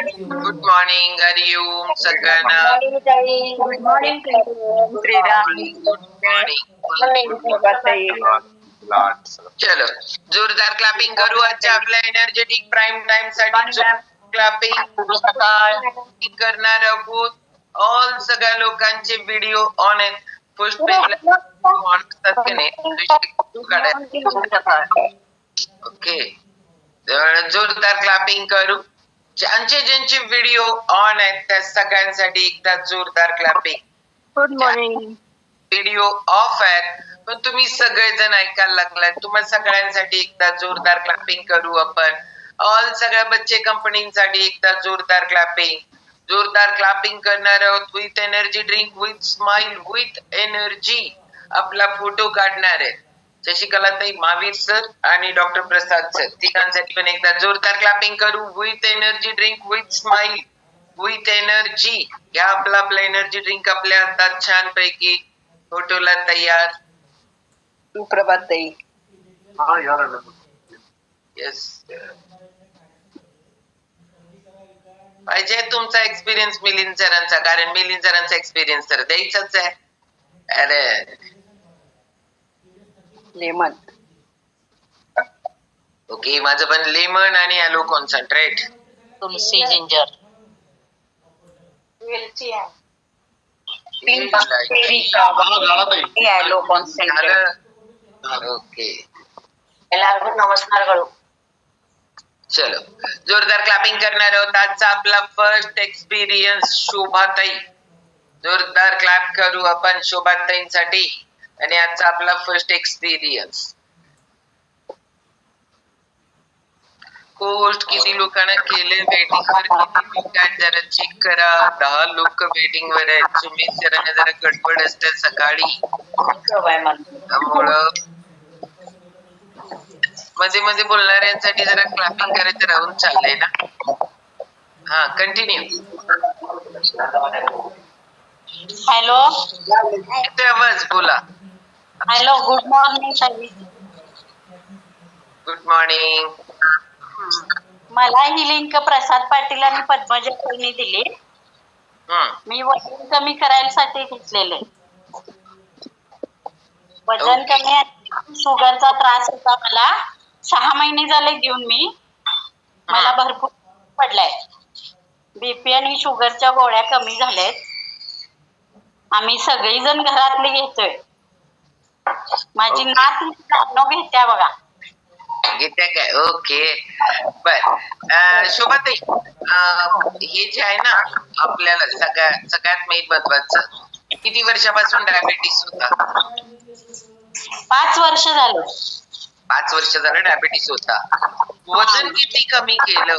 Good morning, हरिओम सगळ्यांना. Good morning चलो जोरदार क्लॅपिंग करू आजच्या आपल्या एनर्जेटिक प्राइम टाइम साठी. क्लॅपिंग करणार आहोत. ऑल सगळ्या लोकांचे व्हिडिओ ऑन आहेत. ओके, जोरदार क्लॅपिंग करू. ज्यांचे व्हिडिओ ऑन आहेत त्या सगळ्यांसाठी एकदा जोरदार clapping. Good morning. Video off आहेत पण तुम्ही सगळेजण ऐकायला लागलाय. तुम्हाला सगळ्यांसाठी एकदा जोरदार क्लॅपिंग करू आपण. ऑल सगळ्या बच्चे कंपनीसाठी एकदा जोरदार क्लॅपिंग. जोरदार क्लॅपिंग करणार आहोत. With energy drink, with smile, with energy आपला फोटो काढणार आहे. शशिकलाताई, महावीर सर आणि डॉक्टर प्रसाद सर तिघांसाठी पण एकदा जोरदार क्लॅपिंग करू. With energy drink, with smile, with energy. घ्या आपला एनर्जी ड्रिंक आपल्या हातात छान पैकी. फोटोला तयार. सुप्रभात ताई. येस, पाहिजे तुमचा एक्सपिरियन्स मिलिंद सरांचा, कारण मिलिंद सरांचा एक्सपिरियन्स तर द्यायचाच आहे. अरे लेमन. ओके, माझं पण लेमन आणि ॲलो कॉन्सन्ट्रेट. तुलसी, जिंजर, वेलची आहे. Alloy concentrate. ओके, ಎಲ್ಲರಿಗೂ ನಮಸ್ಕಾರಗಳು. चलो जोरदार क्लॅपिंग करणार आहोत. आजचा आपला फर्स्ट एक्सपिरियन्स शोभाताई. जोरदार क्लॅप करू आपण शोभाताईंसाठी. आणि आजचा आपला फर्स्ट एक्सपिरियन्स. पोस्ट किती लोकांना केले वेटिंग वर, किती लोक आहेत जरा चेक करा. 10 लोक वेटिंग वर आहेत. सुमित सरांना जरा गडबड असते सकाळी, त्यामुळं मध्ये मध्ये बोलणाऱ्यांसाठी जरा क्लॅपिंग करायचं राहून चाललंय ना. हा, कंटिन्यू. हॅलो, येतोय आवाज, बोला. हॅलो, गुड मॉर्निंग ताई. Good morning. मला ही लिंक प्रसाद पाटील आणि पद्मजा ताईंनी दिली. मी वजन कमी करायसाठी घेतलेले. वजन कमी आणि शुगरचा त्रास होता मला. 6 महिने झाले घेऊन मी. मला भरपूर पडलाय. बीपी आणि शुगरच्या गोळ्या कमी झाल्यात. आम्ही सगळीजण घरातले घेतोय. माझी नात घेत्या बघा. घेत्या काय? ओके, बर. शोभाताई, हे जे आहे ना आपल्याला सगळ्यात मेन महत्वाचं, किती वर्षापासून डायबिटीस होता? 5 वर्ष झालं. 5 वर्ष झालं डायबिटीस होता. वजन किती कमी केलं?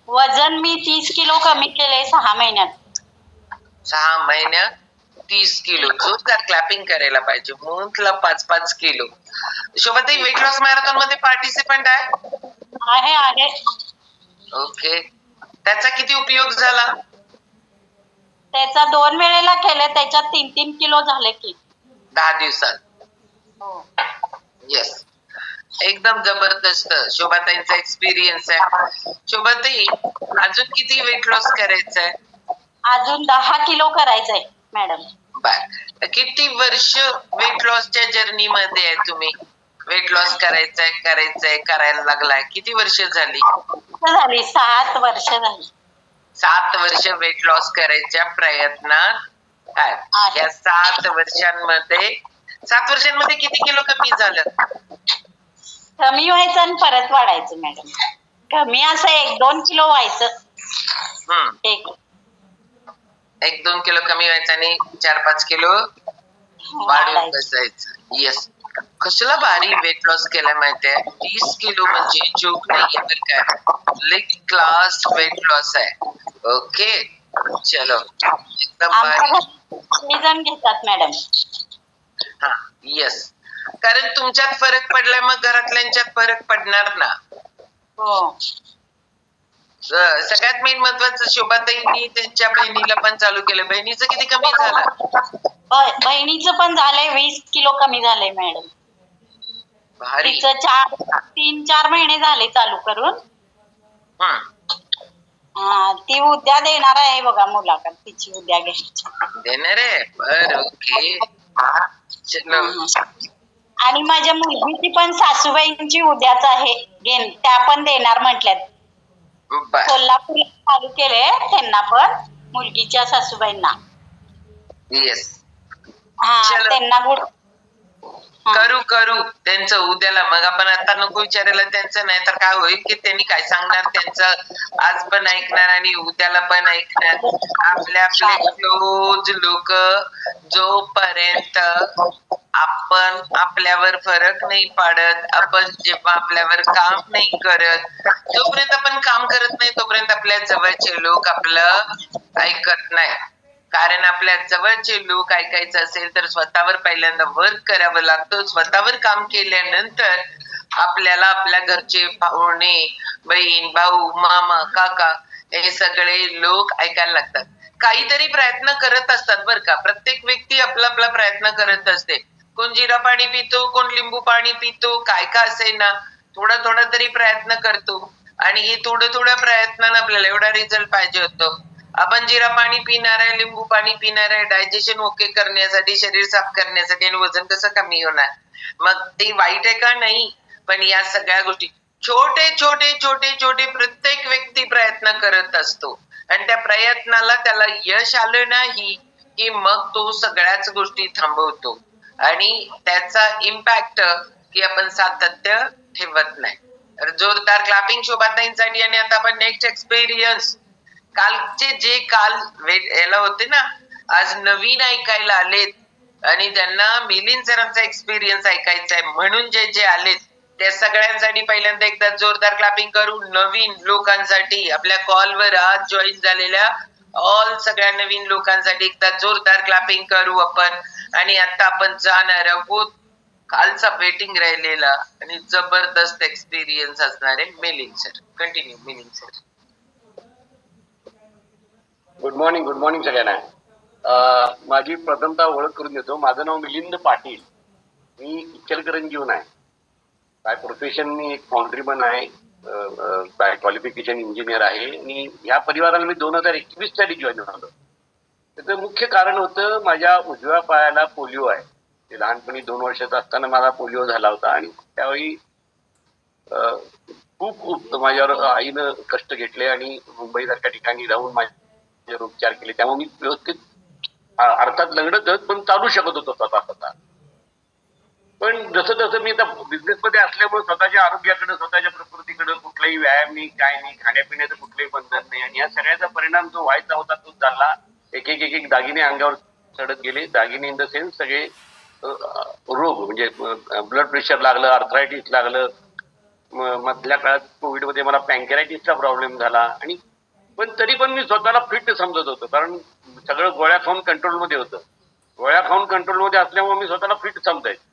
वजन मी 30 किलो कमी केले 6 महिन्यात. 6 महिन्यात 30 किलो. जोरदार क्लॅपिंग करायला पाहिजे. मंथला 5-5 kilo. Shobhatai, weight loss marathon मध्ये पार्टिसिपंट आहे. ओके, त्याचा किती उपयोग झाला? त्याचा 2 वेळेला केले, त्याच्यात 3-3 किलो झाले की 10 दिवसात. येस, एकदम जबरदस्त. शोभाताईंचा एक्सपिरियन्स आहे. शोभाताई, अजून किती वेट लॉस करायचंय? अजून 10 किलो करायचंय मॅडम. बर, किती वर्ष वेट लॉसच्या जर्नी मध्ये आहे तुम्ही? वेट लॉस करायला लागलाय, किती वर्ष झाली? 7 वर्ष झाली. 7 वर्ष वेट लॉस करायच्या प्रयत्नात काय? या 7 वर्षांमध्ये किती किलो कमी झालं? कमी व्हायचं आणि परत वाढायचं मॅडम. कमी असं 1-2 किलो व्हायचं. 1-2 किलो कमी व्हायचं आणि 4-5 किलो वाढून बसायचं. येस, कसला भारी वेट लॉस केलाय माहितीये. 30 किलो म्हणजे जोक नाहीये तर काय, लाईक क्लास वेट लॉस आहे. ओके, चलो, एकदम भारी. जण घेतात मॅडम. हा, येस, कारण तुमच्यात फरक पडलाय मग घरातल्यांच्यात फरक पडणार ना. हो, सगळ्यात मेन महत्वाचं, शोभाताईंनी त्यांच्या बहिणीला पण चालू केलं. बहिणीचं किती कमी झालं? बहिणीचं पण झालंय 20 किलो कमी झालंय मॅडम. भारी. तिचं 3-4 महिने झाले चालू करून. ती उद्या देणार आहे बघा मुलाखत, तिची उद्या घ्यायची. देणार आहे? बर, ओके. चलो. आणि माझ्या मुलगीची पण सासूबाईंची उद्याच आहे, त्या पण देणार म्हटल्यात. बर. कोल्हापूरला चालू केले त्यांना पण, मुलगीच्या सासूबाईंना. येस. हा, चलो. त्यांना करू त्यांचं उद्याला. मग आपण आता नको विचारायला त्यांचं, नाही तर काय होईल की त्यांनी काय सांगणार त्यांचं आज पण ऐकणार आणि उद्याला पण ऐकणार. आपले क्लोज लोक जोपर्यंत आपण आपल्यावर फरक नाही पाडत, आपण जेव्हा आपल्यावर काम नाही करत, जोपर्यंत आपण काम करत नाही तोपर्यंत आपल्या जवळचे लोक आपलं ऐकत नाही. कारण आपल्या जवळचे लोक ऐकायचं असेल तर स्वतःवर पहिल्यांदा वर्क करावं लागतं. स्वतःवर काम केल्यानंतर आपल्याला आपल्या घरचे पाहुणे, बहीण, भाऊ, मामा, काका हे सगळे लोक ऐकायला लागतात. काहीतरी प्रयत्न करत असतात बरं का. प्रत्येक व्यक्ती आपला आपला प्रयत्न करत असते. कोण जिरा पाणी पितो, कोण लिंबू पाणी पितो, काय का असेना थोडा थोडा तरी प्रयत्न करतो. आणि हे थोड्या प्रयत्नानं आपल्याला एवढा रिझल्ट पाहिजे होतो. आपण जिरा पाणी पिणार आहे, लिंबू पाणी पिणार आहे डायजेशन ओके करण्यासाठी, शरीर साफ करण्यासाठी, आणि वजन कसं कमी होणार? मग ते वाईट आहे का? नाही. पण या सगळ्या गोष्टी छोटे प्रत्येक व्यक्ती प्रयत्न करत असतो आणि त्या प्रयत्नाला त्याला यश आलं नाही की मग तो सगळ्याच गोष्टी थांबवतो आणि त्याचा इम्पॅक्ट की आपण सातत्य ठेवत नाही. तर जोरदार क्लॅपिंग शोभाताईंसाठी. आणि आता आपण नेक्स्ट एक्सपिरियन्स, कालचे जे काल याला होते ना, आज नवीन ऐकायला आलेत आणि त्यांना मिलिंद सरांचा एक्सपिरियन्स ऐकायचा आहे म्हणून जे जे आलेत त्या सगळ्यांसाठी पहिल्यांदा एकदा जोरदार क्लॅपिंग करू. नवीन लोकांसाठी, आपल्या कॉलवर आज जॉईन झालेल्या ऑल सगळ्या नवीन लोकांसाठी एकदा जोरदार क्लॅपिंग करू आपण. आणि आता आपण जाणार आहोत कालचा वेटिंग राहिलेला आणि जबरदस्त एक्सपिरियन्स असणारे Milind sir. Continue Milind sir. Good morning सगळ्यांना. माझी प्रथमतः ओळख करून देतो. माझं नाव मिलिंद पाटील. मी इचलकरंजीहून आहे. बाय प्रोफेशन मी एक फाउंड्रीमन आहे, बाय क्वालिफिकेशन इंजिनियर आहे. आणि या परिवाराला मी 2021 साली जॉईन झालो. त्याचं मुख्य कारण होतं माझ्या उजव्या पायाला पोलिओ आहे. ते लहानपणी 2 वर्षाचा असताना मला पोलिओ झाला होता आणि त्यावेळी खूप माझ्यावर आईनं कष्ट घेतले आणि मुंबईसारख्या ठिकाणी राहून माझ्यावर उपचार केले. त्यामुळे मी व्यवस्थित अर्थात लंगडतच पण चालू शकत होतो स्वतः. पण जसं मी आता बिझनेसमध्ये असल्यामुळे स्वतःच्या आरोग्याकडे, स्वतःच्या प्रकृतीकडे कुठलाही व्यायाम नाही, काय नाही, खाण्यापिण्याचं कुठलंही बंधन नाही. आणि या सगळ्याचा परिणाम जो व्हायचा होता तो झाला. एक दागिने अंगावर चढत गेले. दागिने इन द सेन्स सगळे रोग, म्हणजे ब्लड प्रेशर लागलं, आर्थरायटिस लागलं. मधल्या काळात कोविडमध्ये मला पँकेरायटिसचा प्रॉब्लेम झाला. आणि पण तरी पण मी स्वतःला फिट समजत होतो, कारण सगळं गोळ्या खाऊन कंट्रोलमध्ये होतं. गोळ्या खाऊन कंट्रोलमध्ये असल्यामुळे मी स्वतःला फिट समजायचो.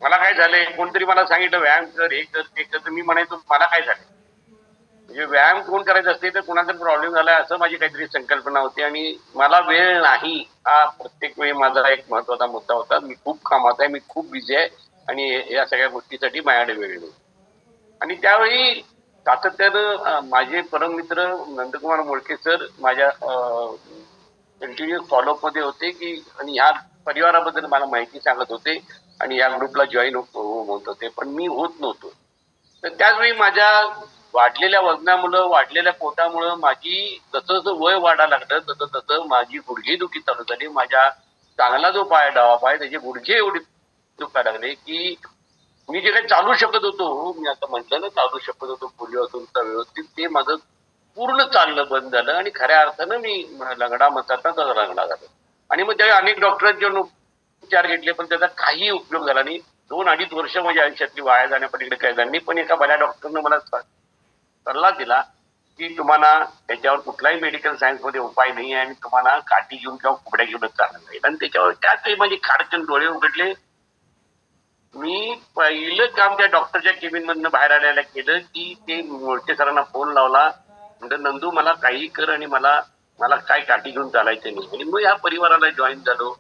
मला काय झालंय, कोणतरी मला सांगितलं व्यायाम कर, हे कर, ते कर, तर मी म्हणायचो मला काय झालंय. म्हणजे व्यायाम कोण करायचा असते तर कोणाचा प्रॉब्लेम झालाय असं माझी काहीतरी संकल्पना होती. आणि मला वेळ नाही हा प्रत्येक वेळी माझा एक महत्वाचा मुद्दा होता. मी खूप कामात आहे, मी खूप बिझी आहे आणि या सगळ्या गोष्टीसाठी माझ्याकडे वेळ नाही. आणि त्यावेळी सातत्यानं माझे परममित्र नंदकुमार मोळके सर माझ्या कंटिन्युअस फॉलोअप मध्ये होते की, आणि ह्या परिवाराबद्दल मला माहिती सांगत होते आणि या ग्रुपला जॉईन होत होते, पण मी होत नव्हतो. तर त्याचवेळी माझ्या वाढलेल्या वजनामुळं, वाढलेल्या पोटामुळं माझी जसं वय वाढायला लागलं तसं माझी गुडघेदुखी चालू झाली. माझ्या चांगला जो पाय, डावा पाय, त्याचे गुडघे एवढे दुखायला लागले की मी जे काही चालू शकत होतो, मी आता म्हटलं ना चालू शकत होतो पोलिओ असून व्यवस्थित, ते माझं पूर्ण चालणं बंद झालं. आणि खऱ्या अर्थानं मी लंगडा म्हणतात ना तसा लंगडा झालो. आणि मग त्यावेळी अनेक डॉक्टरांचे उपचार घेतले पण त्याचा काही उपयोग झाला नाही. 2-2.5 वर्ष माझ्या आयुष्यातली वाया जाण्यापलीकडे काय झालं नाही. पण एका बऱ्या डॉक्टरनं मला सल्ला दिला की तुम्हाला त्याच्यावर कुठलाही मेडिकल सायन्स मध्ये उपाय नाही आहे आणि तुम्हाला काठी घेऊन किंवा कुबड्या घेऊनच चालणार नाही. आणि त्याच्यावर त्याच वेळी माझी खाडकन डोळे उघडले. मी पहिलं काम त्या डॉक्टरच्या केबिन मधनं बाहेर आल्याला केलं की ते मोळके सरांना फोन लावला, म्हणजे नंदू मला काही कर आणि मला काय काठी घेऊन चालायचं नाही. आणि मग या परिवाराला जॉईन झालो.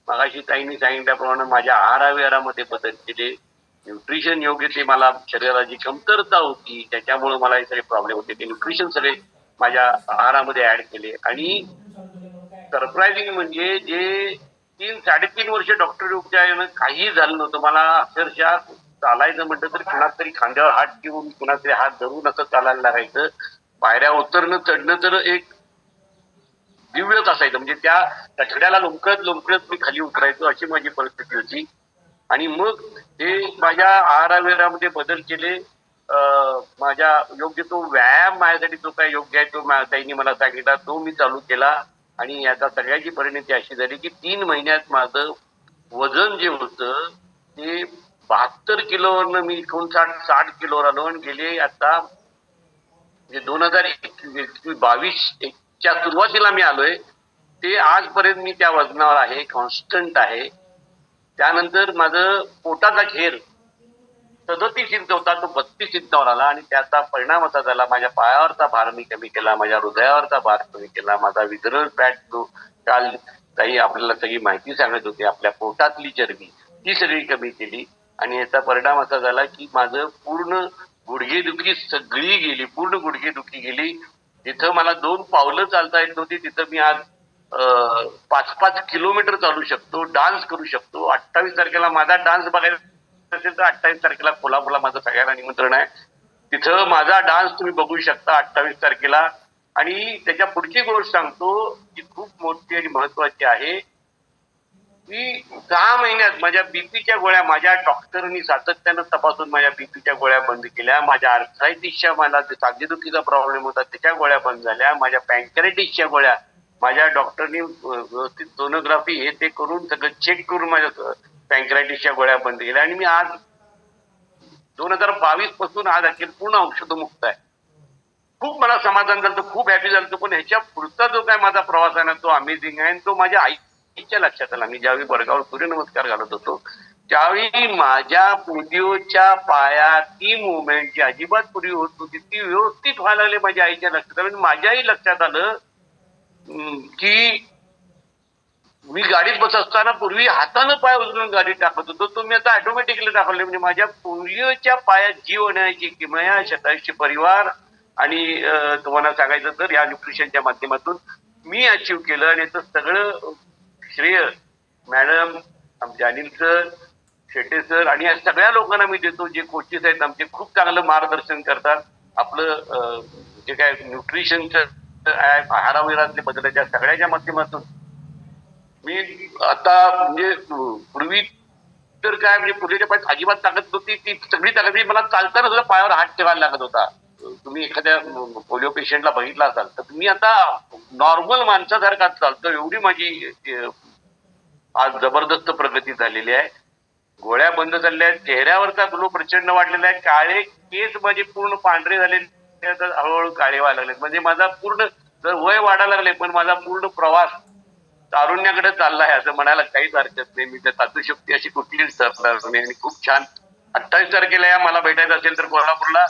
मगाशी ताईंनी सांगितल्याप्रमाणे माझ्या आहाराविहारामध्ये बदल केले. न्यूट्रिशन योग्य ते, मला शरीराची कमतरता होती त्याच्यामुळे मला हे सगळे प्रॉब्लेम होते. ते न्यूट्रिशन सगळे माझ्या आहारामध्ये ऍड केले. आणि सरप्राइझिंग म्हणजे जे 3-3.5 वर्ष डॉक्टरी उपचारानं काही झालं नव्हतं, मला अक्षरशः चालायचं म्हटलं तर कुणाच तरी खांद्यावर हात ठेवून कुणाच तरी हात धरून असं चालायला लागायचं. पायऱ्या उतरणं चढणं तर एक दिव्यच असायचं. म्हणजे त्या छड्याला लोंबकळत लोंबकळत मी खाली उतरायचो, अशी माझी परिस्थिती होती. आणि मग हे माझ्या आहाराविहारामध्ये बदल केले. माझ्या योग्य तो व्यायाम माझ्यासाठी जो काय योग्य आहे तो ताईंनी मला सांगितला, तो मी चालू केला. आणि याचा सगळ्याची परिणती अशी झाली की 3 महिन्यात माझं वजन जे होतं ते 72 किलोवरनं मी 59-60 किलोवर आलो. आणि गेले आता म्हणजे 2022 च्या सुरुवातीला मी आलोय, ते आजपर्यंत मी त्या वजनावर आहे, कॉन्स्टंट आहे. त्यानंतर माझं पोटाचा घेर 37 इंच होता, तो 32 इंचावर आला. आणि त्याचा परिणाम असा झाला, माझ्या पायावरचा भार मी कमी केला, माझ्या हृदयावरचा भार कमी केला, माझा विदरल फॅट जो काल काही आपल्याला सगळी माहिती सांगत होती, आपल्या पोटातली चरबी ती सगळी कमी केली. आणि याचा परिणाम असा झाला की माझं पूर्ण गुडघेदुखी सगळी गेली, पूर्ण गुडघेदुखी गेली. जिथं मला 2 पावलं चालता येत नव्हती तिथं मी आज 5-5 किलोमीटर चालू शकतो, डान्स करू शकतो. 28 तारखेला माझा डान्स बघायचा असेल तर 28 तारखेला कोल्हापूरला माझं सगळ्यांना निमंत्रण आहे. तिथं माझा डान्स तुम्ही बघू शकता 28 तारखेला. आणि त्याच्या पुढची गोष्ट सांगतो जी खूप मोठी आणि महत्वाची आहे की 6 महिन्यात माझ्या बीपीच्या गोळ्या माझ्या डॉक्टरांनी सातत्यानं तपासून माझ्या बीपीच्या गोळ्या बंद केल्या. माझ्या आर्थरायटिसच्या मला सांधेदुखीचा प्रॉब्लेम होता त्याच्या गोळ्या बंद झाल्या. माझ्या पँक्रेटिसच्या गोळ्या माझ्या डॉक्टरनी व्यवस्थित सोनोग्राफी हे ते करून सगळं चेक करून माझ्या पँक्रेटिसच्या गोळ्या बंद केल्या. आणि मी आज 2022 पासून आज अखेर पूर्ण औषधमुक्त आहे. खूप मला समाधान झालं, खूप हॅपी झालं. पण ह्याच्या पुढचा जो काय माझा प्रवास आहे ना तो अमेझिंग आहे. आणि तो माझ्या आईच्या लक्षात आला. मी ज्यावेळी बडगाव सूर्यनमस्कार घालत होतो त्यावेळी माझ्या पोलिओच्या पायात ती मुवमेंट जी अजिबात पूर्वी होत होती ती व्यवस्थित व्हायला लागली. माझ्या आईच्या लक्षात आलं. माझ्याही लक्षात आलं की मी गाडीत बसत असताना पूर्वी हातानं पाय उचलून गाडीत टाकत होतो, तो मी आता ऑटोमॅटिकली टाकले. म्हणजे माझ्या पोलिओच्या पायात जीव होण्याची किमया शतायुषी परिवार आणि तुम्हाला सांगायचं तर या न्यूट्रिशनच्या माध्यमातून मी अचीव्ह केलं. आणि याचं सगळं श्रेय मॅडम, आमचे अनिल सर, शेट्टे सर आणि या सगळ्या लोकांना मी देतो जे कोचेस आहेत आमचे, खूप चांगलं मार्गदर्शन करतात. आपलं जे काय न्यूट्रिशनचं आहाराविहारातले बदलाच्या सगळ्याच्या माध्यमातून मी आता म्हणजे पूर्वी तर काय म्हणजे पूर्वीच्या पायात अजिबात ताकद नव्हती, ती सगळी ताकद मला चालताना सुद्धा पायावर हात ठेवायला लागत होता. तुम्ही एखाद्या पोलिओ पेशंटला बघितला असाल तर मी आता नॉर्मल माणसासारखा चालतो. एवढी माझी आज जबरदस्त प्रगती झालेली आहे. गोळ्या बंद झालेल्या आहेत, चेहऱ्यावरचा ग्लो प्रचंड वाढलेला आहे, काळे केस माझे पूर्ण पांढरे झालेले हळूहळू काळे व्हायला लागले. म्हणजे माझा पूर्ण जर वय वाढायला लागले पण माझा पूर्ण प्रवास तारुण्याकडे चाललाय असं म्हणायला काहीच हरकत नाही. मी त्या साधूशक्ती अशी कुठलीच सरणार नाही. आणि खूप छान 28 तारखेला या मला भेटायचं असेल तर कोल्हापूरला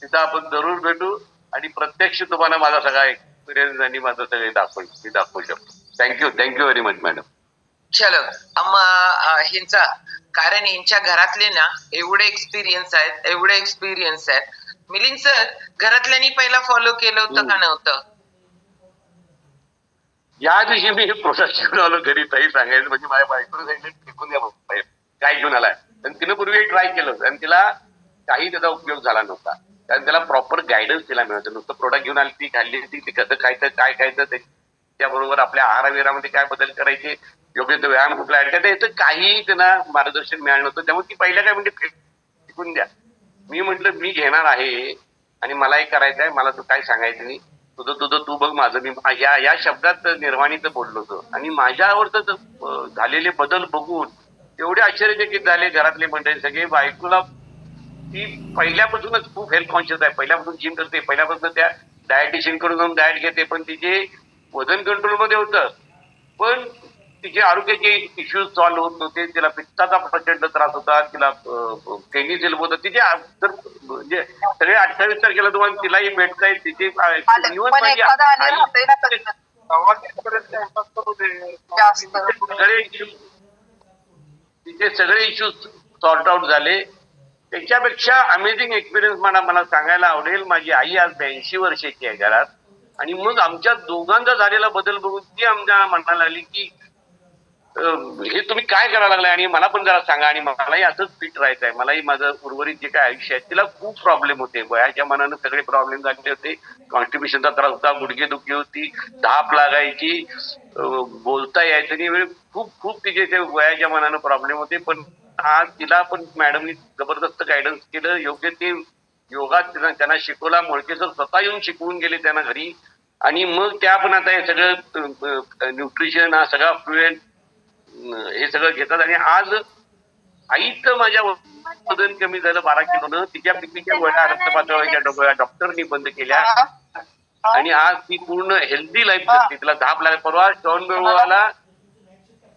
तिथं आपण जरूर भेटू आणि प्रत्यक्ष तुम्हाला माझा सगळा एक्सपिरियन्स आणि माझं सगळे मी दाखवू शकतो. Thank you very much madam. चलो हिंचा कारण यांच्या घरातले ना एवढे एक्सपिरियन्स आहेत. मिलिंद सर घरातल्यांनी पहिला फॉलो केलं होतं का नव्हतं? या दिवशी मी प्रोडक्ट घेऊन आलो घरी, ताई सांगायचं म्हणजे माझ्या बायकोने सांगितलं फेकून द्या बाबा काय घेऊन आलाय. आणि तिनं पूर्वी ट्राय केलं होतं आणि तिला काही त्याचा उपयोग झाला नव्हता. कारण त्याला प्रॉपर गायडन्स तिला मिळतं. नुसतं प्रोडक्ट घेऊन आली ती खाल्ली ती कसं खायचं काय खायचं त्याच्याबरोबर आपल्या आहाराविहारामध्ये काय बदल करायचे, योग्य तो व्यायाम कुठला ऍड करायचा याचं काही त्यांना मार्गदर्शन मिळालं नव्हतं. त्यामुळे ती पहिल्या काय म्हणजे फेकून द्या. मी म्हटलं मी घेणार आहे आणि मलाही करायचं आहे, मला तू काय सांगायचं नाही, तुझं तू बघ माझं मी या शब्दात निर्वाणीचं बोललो होतो. आणि माझ्यावर झालेले बदल बघून एवढे आश्चर्यचकित झाले घरातले मंडळी सगळे. बायकोला ती पहिल्यापासूनच खूप हेल्थ कॉन्शियस आहे, पहिल्यापासून जिम करते, पहिल्यापासून त्या डायटिशियन कडून जाऊन डाएट घेते. पण तिचे वजन कंट्रोल मध्ये होतं पण तिचे आरोग्याचे इश्यूज सॉल्व्ह होत नव्हते. तिला पित्ताचा प्रचंड त्रास होता, तिला कैनी सेल होतं. तिचे तर म्हणजे सगळे 28 तारखेला तुम्हाला तिलाही भेटताय. तिचे तिचे सगळे इश्यूज सॉर्ट आउट झाले. त्याच्यापेक्षा अमेझिंग एक्सपिरियन्स मला सांगायला आवडेल. माझी आई आज 82 वर्षाची आहे घरात, आणि मग आमच्या दोघांचा झालेला बदल बघून ती आमच्या मनाला आली की हे तुम्ही काय करायला लागलाय, आणि मला पण जरा सांगा, आणि मलाही असंच फिट राहायचंय, मलाही माझं उर्वरित जे काय आयुष्य आहे. तिला खूप प्रॉब्लेम होते, वयाच्या मनानं सगळे प्रॉब्लेम झाले होते. कॉन्स्टिप्युशनचा त्रास होता, गुडघेदुखी होती, धाप लागायची, बोलता यायचं नाही, म्हणजे खूप खूप तिचे ते वयाच्या मनानं प्रॉब्लेम होते. पण आज तिला पण मॅडमनी जबरदस्त गायडन्स केलं, योग्य ते योगा त्यांना शिकवला. मोळके सर स्वतः येऊन शिकवून गेले त्यांना घरी, आणि मग त्या पण आता हे सगळं न्यूट्रिशन हा सगळा फ्लुएंट हे सगळं घेतात. आणि आज आईचं माझ्या वजन कमी झालं 12 किलोनं. तिच्या बीपीच्या गोळ्या, रक्तपातळीच्या गोळ्या डॉक्टरनी बंद केल्या, आणि आज ती पूर्ण हेल्दी लाईफ जगते. तिला धाप लागली. परवा श्रवणबेळगोळाला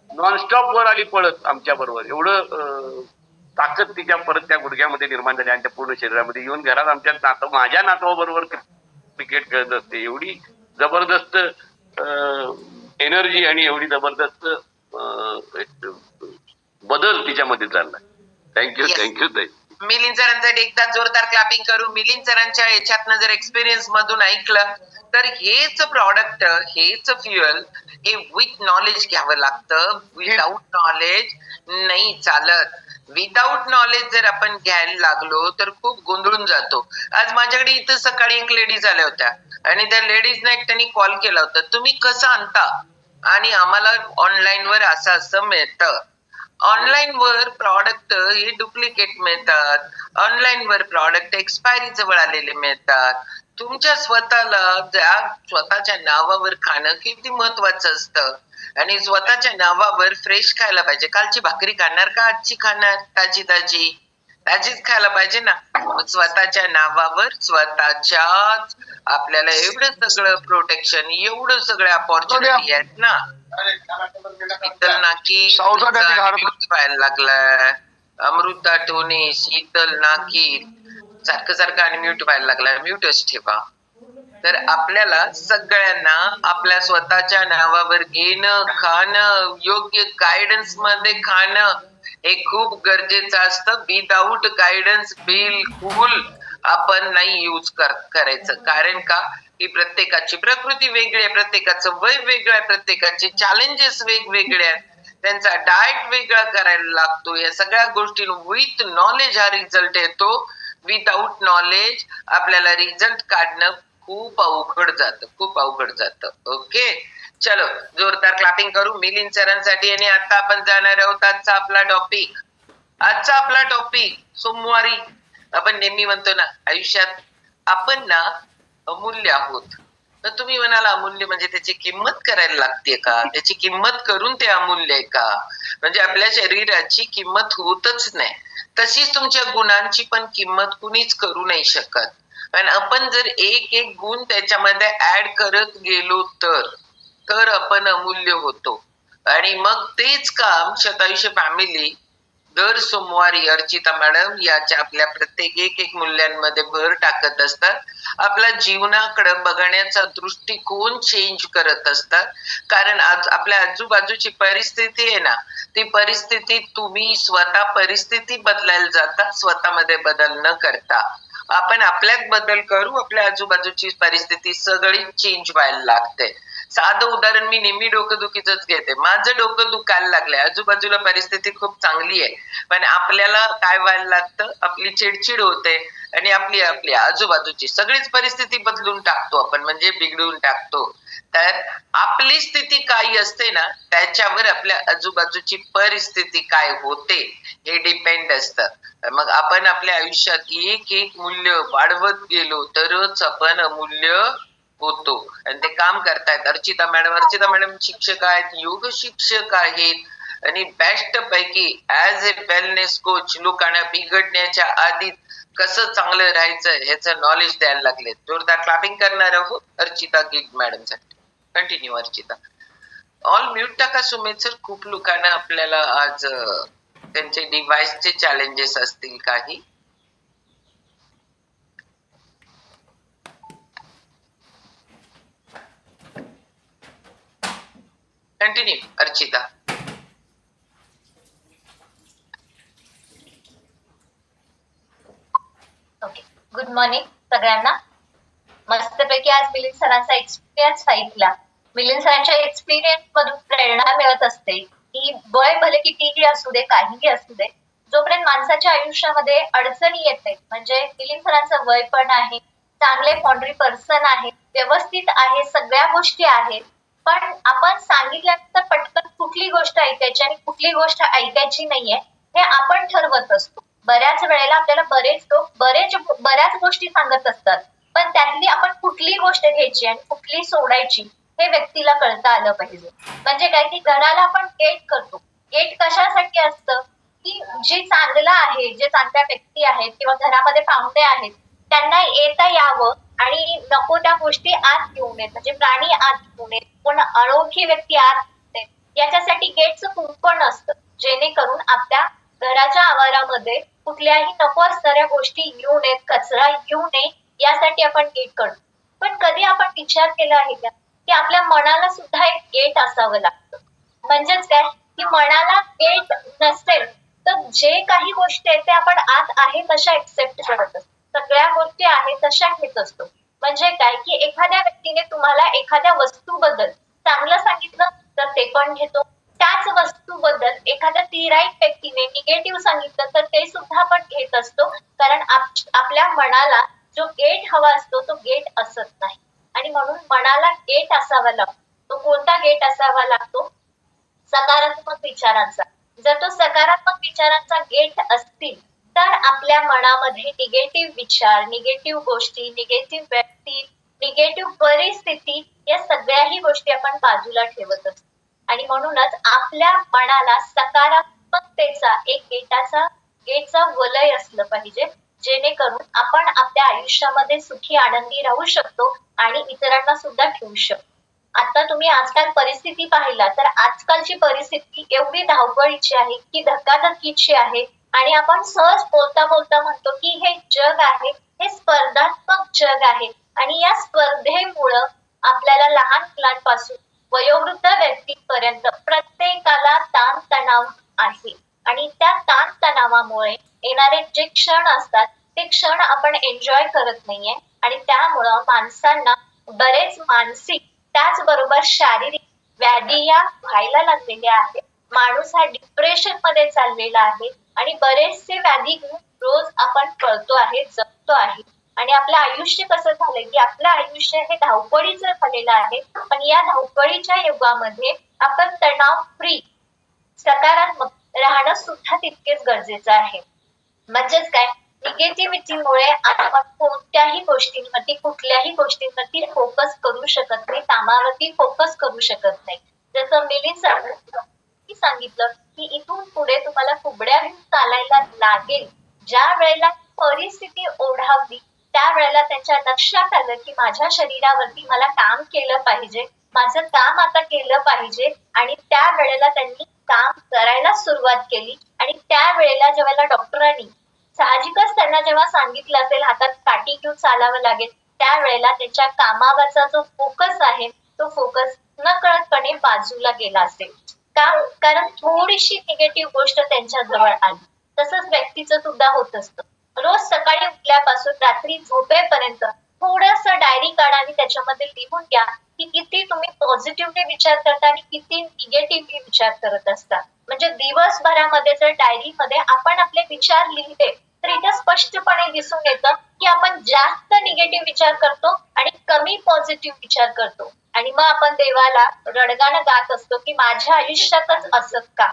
नॉनस्टॉप वर आली पळत आमच्या बरोबर. एवढं ताकद तिच्या परत त्या गुडघ्यामध्ये निर्माण झाली, आणि त्या पूर्ण शरीरामध्ये येऊन घरात आमच्या माझ्या नातवाबरोबर क्रिकेट खेळत असते. एवढी जबरदस्त एनर्जी आणि एवढी जबरदस्त बदल तिच्यामध्ये चाललाय. Thank you Yes. थँक्यू ताई. मिलिंद सरांसाठी एकदा जोरदार क्लॅपिंग करू. मिलिंद सरांच्या याच्यातनं जर एक्सपिरियन्स मधून ऐकलं तर हेच प्रॉडक्ट, हेच फ्युअल हे विथ नॉलेज घ्यावं लागतं. विदाऊट नॉलेज नाही चालत. विदाऊट नॉलेज जर आपण घ्यायला लागलो तर खूप गोंधळून जातो. आज माझ्याकडे इथं सकाळी एक लेडीज आल्या होत्या, आणि त्या लेडीजने एक त्यांनी कॉल केला होता, तुम्ही कसं आणता आणि आम्हाला ऑनलाईन वर असं असं मिळतं. ऑनलाईन वर प्रॉडक्ट हे डुप्लिकेट मिळतात. ऑनलाईन वर प्रॉडक्ट एक्सपायरी जवळ आलेले मिळतात. तुमच्या स्वतःच्या नावावर खाणं किती महत्वाचं असतं, आणि स्वतःच्या नावावर फ्रेश खायला पाहिजे. कालची भाकरी खाणार का आजची खाणार? ताजी ताजी ताजीच खायला पाहिजे ना. स्वतःच्या नावावर स्वतःच्याच आपल्याला एवढं सगळं प्रोटेक्शन, एवढं सगळं अपॉर्च्युनिटी आहेत ना. शीतल नाकी व्हायला लागलाय, अमृता टोने, शीतल नाकी सारखं सारखं आणि म्यूट व्हायला लागलाय. म्यूटच ठेवा. तर आपल्याला सगळ्यांना आपल्या स्वतःच्या नावावर घेणं, खाणं, योग्य गायडन्स मध्ये खाणं हे खूप गरजेचं असतं. विदाऊट गायडन्स बिलकुल आपण नाही यूज करायचं. कारण का की प्रत्येकाची प्रकृती वेगळी आहे, प्रत्येकाचं वय वेगळं आहे, प्रत्येकाचे चॅलेंजेस वेगवेगळे आहेत, त्यांचा डाएट वेगळा करायला लागतो. या सगळ्या गोष्टी विथ नॉलेज हा रिझल्ट येतो. विदाऊट नॉलेज आपल्याला रिझल्ट काढणं खूप अवघड जातं, खूप अवघड जातं. ओके, चलो जोरदार क्लॅपिंग करू मिलिंद सरांसाठी. आणि आता आपण जाणार आहोत आजचा आपला टॉपिक. आजचा आपला टॉपिक सोमवारी आपण नेहमी म्हणतो ना, आयुष्यात आपण ना अमूल्य आहोत. तर तुम्ही म्हणाला अमूल्य म्हणजे त्याची किंमत करायला लागते का? त्याची किंमत करून ते अमूल्य आहे का? म्हणजे आपल्या शरीराची किंमत होतच नाही. तशीच तुमच्या गुणांची पण किंमत कुणीच करू नाही शकत. पण आपण जर एक एक गुण त्याच्यामध्ये ऍड करत गेलो तर आपण अमूल्य होतो. आणि मग तेच काम शतायुष्य फॅमिली दर सोमवारी अर्चिता मॅडम याच्या आपल्या प्रत्येक एक एक मूल्यांमध्ये भर टाकत असतात. आपल्या जीवनाकडे बघण्याचा दृष्टिकोन चेंज करत असतात. कारण आज आपल्या आजूबाजूची परिस्थिती आहे ना, ती परिस्थिती तुम्ही स्वतः परिस्थिती बदलायला जाता, स्वतःमध्ये बदल न करता. आपण आपल्यात बदल करू, आपल्या आजूबाजूची परिस्थिती सगळी चेंज व्हायला लागते. साधं उदाहरण मी नेहमी डोकंदुखीच घेते. माझं डोकं दुखायला लागलंय, आजूबाजूला परिस्थिती खूप चांगली आहे, पण आपल्याला काय व्हायला लागतं, आपली चिडचिड होते, आणि आपली आजूबाजूची सगळीच परिस्थिती बदलून टाकतो आपण, म्हणजे बिघडून टाकतो. तर आपली स्थिती काय असते ना, त्याच्यावर आपल्या आजूबाजूची परिस्थिती काय होते हे डिपेंड असतं. मग आपण आपल्या आयुष्यात एक एक मूल्य वाढवत गेलो तरच आपण अमूल्य होतो. आणि ते काम करतायत अर्चिता मॅडम शिक्षक आहेत, योग शिक्षक आहेत, आणि बेस्ट पैकी ऍज अ वेलनेस कोच लोकांना बिघडण्याच्या आधी कसं चांगलं राहायचं ह्याचं नॉलेज द्यायला लागले. जोरदार क्लॅपिंग करणार आहोत अर्चिता गिग मॅडम साठी. कंटिन्यू अर्चिता. ऑल म्यूट टाका सुमित सर. खूप लोकांना आपल्याला आज त्यांचे डिव्हाइसचे चॅलेंजेस असतील काही. कंटिन्यू अर्चिता. मॉर्निंग सगळ्यांना. मस्तपैकी आज मिलिंद सरांचा एक्सपिरियन्स ऐकला. मिलिंद सरांच्या एक्सपिरियन्स मधून प्रेरणा मिळत असते की वय भले कितीही असू दे, काहीही असू दे, जोपर्यंत माणसाच्या आयुष्यामध्ये अडचणी येत नाहीत, म्हणजे मिलिंद सरांचं वय पण आहे, चांगले फाउंडरी पर्सन आहे, व्यवस्थित आहे, सगळ्या गोष्टी आहेत, पण आपण सांगितल्यानंतर पटकन कुठली गोष्ट ऐकायची आणि कुठली गोष्ट ऐकायची नाहीये हे आपण ठरवत असतो. बऱ्याच वेळेला आपल्याला बरेच लोक बऱ्याच गोष्टी सांगत असतात, पण त्यातली आपण कुठली गोष्ट घ्यायची आणि कुठली सोडायची हे व्यक्तीला कळता आलं पाहिजे. म्हणजे काय की घराला आपण गेट करतो. गेट कशासाठी असतं की जे चांगलं आहे, जे चांगल्या व्यक्ती आहेत किंवा घरामध्ये पाहुणे आहेत त्यांना येता यावं आणि नको त्या गोष्टी आत घेऊ नयेत, म्हणजे प्राणी आत घेऊ नयेत, पण अनोळखी व्यक्ती आत घेऊ नयेत, याच्यासाठी गेटचं कुंपण असतं, जेणेकरून आपल्या घराच्या आवारामध्ये कुठल्याही नको असणाऱ्या गोष्टी येऊ नयेत, कचरा येऊ नये, यासाठी आपण गेट करतो. पण कधी आपण विचार केला आहे का की आपल्या मनाला सुद्धा एक गेट असावं लागतं. म्हणजेच काय की मनाला गेट नसेल तर जे काही गोष्टी आहेत ते आपण आत आहे तशा एक्सेप्ट करत असतो, सगळ्या गोष्टी आहेत तशा घेत असतो. म्हणजे काय की एखाद्या व्यक्तीने तुम्हाला एखाद्या वस्तूबद्दल चांगलं सांगितलं तर ते पण घेतो, त्याच वस्तूबद्दल एखाद्या तिराईत व्यक्तीने निगेटिव्ह सांगितलं तर ते सुद्धा आपण घेत असतो, कारण आपल्या मनाला जो गेट हवा असतो तो गेट असत नाही. आणि म्हणून मनाला गेट असावा लागतो. तो कोणता गेट असावा लागतो? सकारात्मक विचारांचा. जर तो सकारात्मक विचारांचा गेट असतील तर आपल्या मनामध्ये निगेटिव्ह विचार, निगेटिव्ह गोष्टी, निगेटिव्ह व्यक्ती, निगेटिव्ह परिस्थिती या सगळ्याही गोष्टी आपण बाजूला ठेवत असतो. आणि म्हणूनच आपल्या मनाला सकारात्मकतेचा एक गेटचा वलय असलं पाहिजे, जेणेकरून आपण आपल्या आयुष्यामध्ये सुखी आनंदी राहू शकतो आणि इतरांना सुद्धा ठेवू शकतो. आता तुम्ही आजकाल परिस्थिती पाहिला तर आजकालची परिस्थिती एवढी धावपळीची आहे की धक्काधक्कीची आहे आणि आपण सहज बोलता बोलता म्हणतो की हे जग आहे, हे स्पर्धात्मक जग आहे आणि या स्पर्धेमुळं आपल्याला लहान मुलांपासून वयोवृद्ध व्यक्तीपर्यंत प्रत्येकाला ताणतणाव आहे आणि त्या ताणतणावामुळे येणारे जे क्षण असतात ते क्षण आपण एन्जॉय करत नाहीये आणि त्यामुळं माणसांना बरेच मानसिक त्याचबरोबर शारीरिक व्याधी या व्हायला लागलेल्या आहेत. माणूस हा डिप्रेशन मध्ये चाललेला आहे आणि बरेचसे व्याधी घेऊन रोज आपण पळतो आहे, जगतो आहे आणि आपलं आयुष्य कसं झालंय की आपलं आयुष्य हे धावपळीचं झालेलं आहे. पण या धावपळीच्या युगामध्ये आपण तणाव फ्री, सकारात्मक राहणं सुद्धा तितकेच गरजेचं आहे. म्हणजेच काय, निगेटिव्हिटीमुळे आपण कुठल्याही गोष्टींवरती फोकस करू शकत नाही, कामावरती फोकस करू शकत नाही. जसं मिलिंद सरांनी सांगितलं की इथून पुढे तुम्हाला कुबड्या घेऊन चालायला लागेल. ज्या वेळेला परिस्थिती ओढावली त्यावेळेला त्यांच्या लक्षात आलं की माझ्या शरीरावरती मला काम केलं पाहिजे, माझं काम आता केलं पाहिजे आणि त्या वेळेला त्यांनी काम करायला सुरुवात केली. आणि त्यावेळेला जेव्हा डॉक्टरांनी साहजिकच त्यांना जेव्हा सांगितलं असेल हातात काठी घेऊन चालावं लागेल, त्यावेळेला त्यांच्या कामावरचा जो फोकस आहे तो फोकस नकळतपणे बाजूला गेला असेल. कारण थोडीशी निगेटिव्ह गोष्ट त्यांच्या जवळ आली. तसंच व्यक्तीचं सुद्धा होत असतं. रोज सकाळी उठल्यापासून रात्री झोपेपर्यंत थोडस डायरी काढा आणि त्याच्यामध्ये लिहून घ्या की किती तुम्ही पॉझिटिव्हली विचार करता आणि किती निगेटिव्हली विचार करत असता. म्हणजे दिवसभरामध्ये जर डायरीमध्ये आपण आपले विचार लिहिले तर इथे स्पष्टपणे दिसून येतं की आपण जास्त निगेटिव्ह विचार करतो आणि कमी पॉझिटिव्ह विचार करतो. आणि मग आपण देवाला रडगाणं गात असतो की माझ्या आयुष्यातच असं का?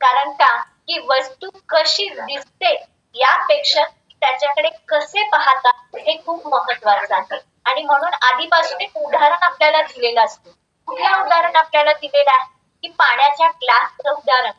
कारण का की वस्तू कशी दिसते यापेक्षा त्याच्याकडे कसे पाहतात हे खूप महत्वाचं आहे. आणि म्हणून आधीपासून एक उदाहरण आपल्याला दिलेलं असतं. कुठलं उदाहरण आपल्याला दिलेलं आहे की पाण्याच्या ग्लासचं उदाहरण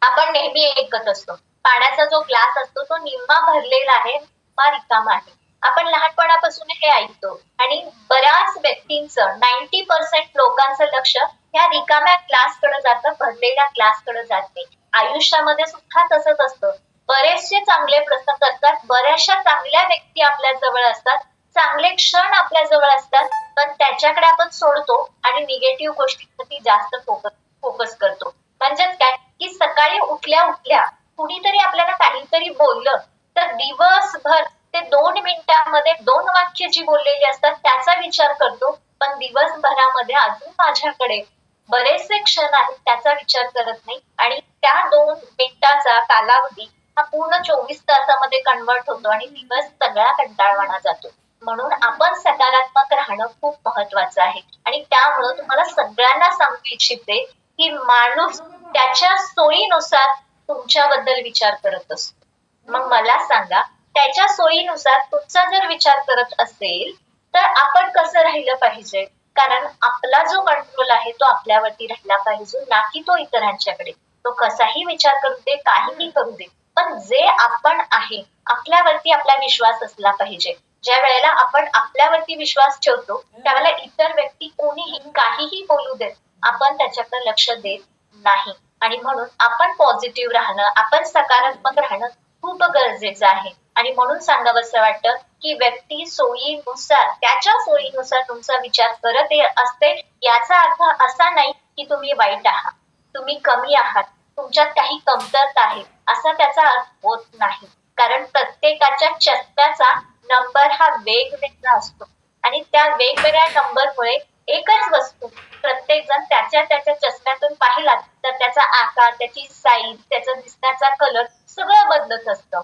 आपण नेहमी ऐकत असतो. पाण्याचा जो ग्लास असतो तो निम्मा भरलेला आहे, निम्मा रिकामा आहे. आपण लहानपणापासून हे ऐकतो आणि बऱ्याच व्यक्तींचं 90% लोकांचं लक्ष ह्या रिकाम्या ग्लासकडे जातं, भरलेल्या ग्लासकडे जाते. आयुष्यामध्ये सुद्धा तसंच असतं. बरेचसे चांगले प्रसंग असतात, बऱ्याचशा चांगल्या व्यक्ती आपल्या जवळ असतात, चांगले क्षण आपल्या जवळ असतात, पण त्याच्याकडे आपण सोडतो आणि निगेटिव्ह गोष्टींवरती जास्त फोकस करतो. म्हणजेच काय की सकाळी उठल्या उठल्या कुणीतरी आपल्याला काहीतरी बोललं तर दिवसभर ते 2 मिनिटांमध्ये 2 वाक्य जी बोललेली असतात त्याचा विचार करतो, पण दिवसभरामध्ये अजून माझ्याकडे बरेचसे क्षण आहेत त्याचा विचार करत नाही आणि त्या 2 मिनिटाचा कालावधी हा पूर्ण 24 तासामध्ये कन्वर्ट होतो आणि दिवस सगळा कंटाळवाणा जातो. म्हणून आपण सकारात्मक राहणं खूप महत्वाचं आहे आणि त्यामुळं तुम्हाला सगळ्यांना सांगू इच्छिते की माणूस त्याच्या सोयीनुसार तुमच्याबद्दल विचार करत असतो. मग मला सांगा, त्याच्या सोयीनुसार तुमचा जर विचार करत असेल तर आपण कसं राहिलं पाहिजे? कारण आपला जो कंट्रोल आहे तो आपल्यावरती राहिला पाहिजे, ना की तो इतरांच्याकडे. तो कसाही विचार करू दे, काहीही करू दे, पण जे आपण आहे आपल्यावरती आपला विश्वास असला पाहिजे. ज्या वेळेला आपण आपल्यावरती विश्वास ठेवतो त्यावेळेला इतर व्यक्ती कोणीही काहीही बोलू देत, आपण त्याच्याकडे लक्ष देत नाही. आणि म्हणून आपण पॉझिटिव्ह राहणं, आपण सकारात्मक राहणं खूप गरजेचं आहे. आणि म्हणून सांगावंसं वाटतं की व्यक्ती सोयीनुसार, त्याच्या सोयीनुसार तुमचा विचार करत असते. याचा अर्थ असा नाही की तुम्ही वाईट आहात, तुम्ही कमी आहात, तुमच्यात काही कमतरता आहे, असा त्याचा अर्थ होत नाही. कारण प्रत्येकाच्या चष्म्याचा नंबर हा वेगवेगळा असतो आणि त्या वेगवेगळ्या नंबरमुळे एकच वस्तू प्रत्येक जण त्याच्या त्याच्या चष्म्यातून पाहिला तर त्याचा आकार, त्याची साईज, त्याचा दिसण्याचा कलर सगळं बदलत असतं.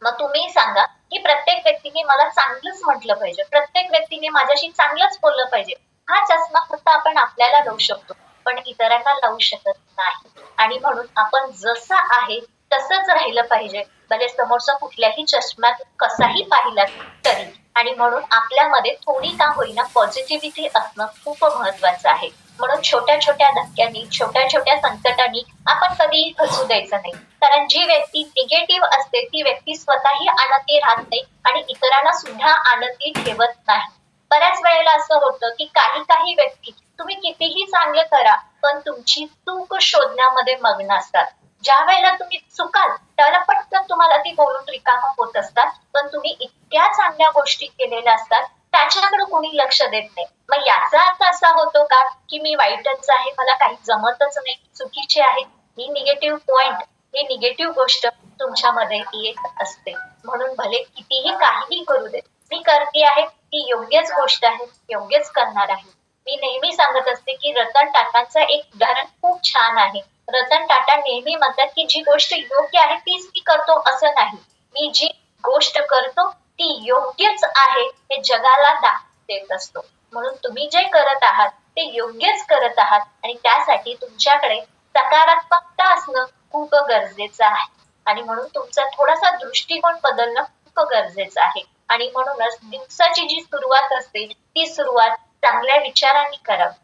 मग तुम्ही सांगा की प्रत्येक व्यक्तीने मला चांगलंच म्हटलं पाहिजे, प्रत्येक व्यक्तीने माझ्याशी चांगलंच बोललं पाहिजे, हा चष्मा फक्त आपण आपल्याला लावू शकतो पण इतरांना लावू शकत नाही. आणि म्हणून आपण जसं आहे तसंच राहिलं पाहिजे, भले समोरचा कुठल्याही चष्म्यात कसाही पाहिला तरी. आणि म्हणून आपल्यामध्ये थोडी का होईना पॉझिटिव्हिटी असणं खूप महत्वाचं आहे. म्हणून छोट्या छोट्या धक्क्यांनी, छोट्या छोट्या संकटांनी आपण कधीही खचू द्यायचं नाही. कारण जी व्यक्ती निगेटिव्ह असते ती व्यक्ती स्वतःही आनंदी राहत नाही आणि इतरांना सुद्धा आनंदी ठेवत नाही. बऱ्याच वेळेला असं होतं की काही काही व्यक्ती तुम्ही कितीही चांगलं करा पण तुमची चूक शोधण्यामध्ये मग्न असतात. ज्या वेळेला तुम्ही चुकाल त्यावेळेला पटकन तुम्हाला ती बोलून रिकामं होत असतात, पण तुम्ही इतक्या चांगल्या गोष्टी केलेल्या असतात त्याच्याकडे कोणी लक्ष देत नाही. मग याचा अर्थ असा होतो का की मी वाईटच आहे, मला काही जमतच नाही, चुकीचे आहे? ही निगेटिव्ह पॉइंट, ही निगेटिव्ह गोष्ट तुमच्यामध्ये येत असते. म्हणून भले कितीही काहीही करू दे, मी करते आहे ती योग्यच गोष्ट आहे, योग्यच करणार आहे. मी नेहमी सांगत असते की रतन टाटांचं एक उदाहरण खूप छान आहे. रतन टाटा नेहमी म्हणतात की जी गोष्ट योग्य आहे तीच मी करतो असं नाही, मी जी गोष्ट करतो ती योग्यच आहे हे जगाला दाखवून देत असतो. म्हणून तुम्ही जे करत आहात ते योग्यच करत आहात आणि त्यासाठी तुमच्याकडे सकारात्मकता असणं खूप गरजेचं आहे. आणि म्हणून तुमचा थोडासा दृष्टिकोन बदलणं खूप गरजेचं आहे. आणि म्हणूनच दिवसाची जी सुरुवात असते ती सुरुवात चांगल्या विचारांनी करावी.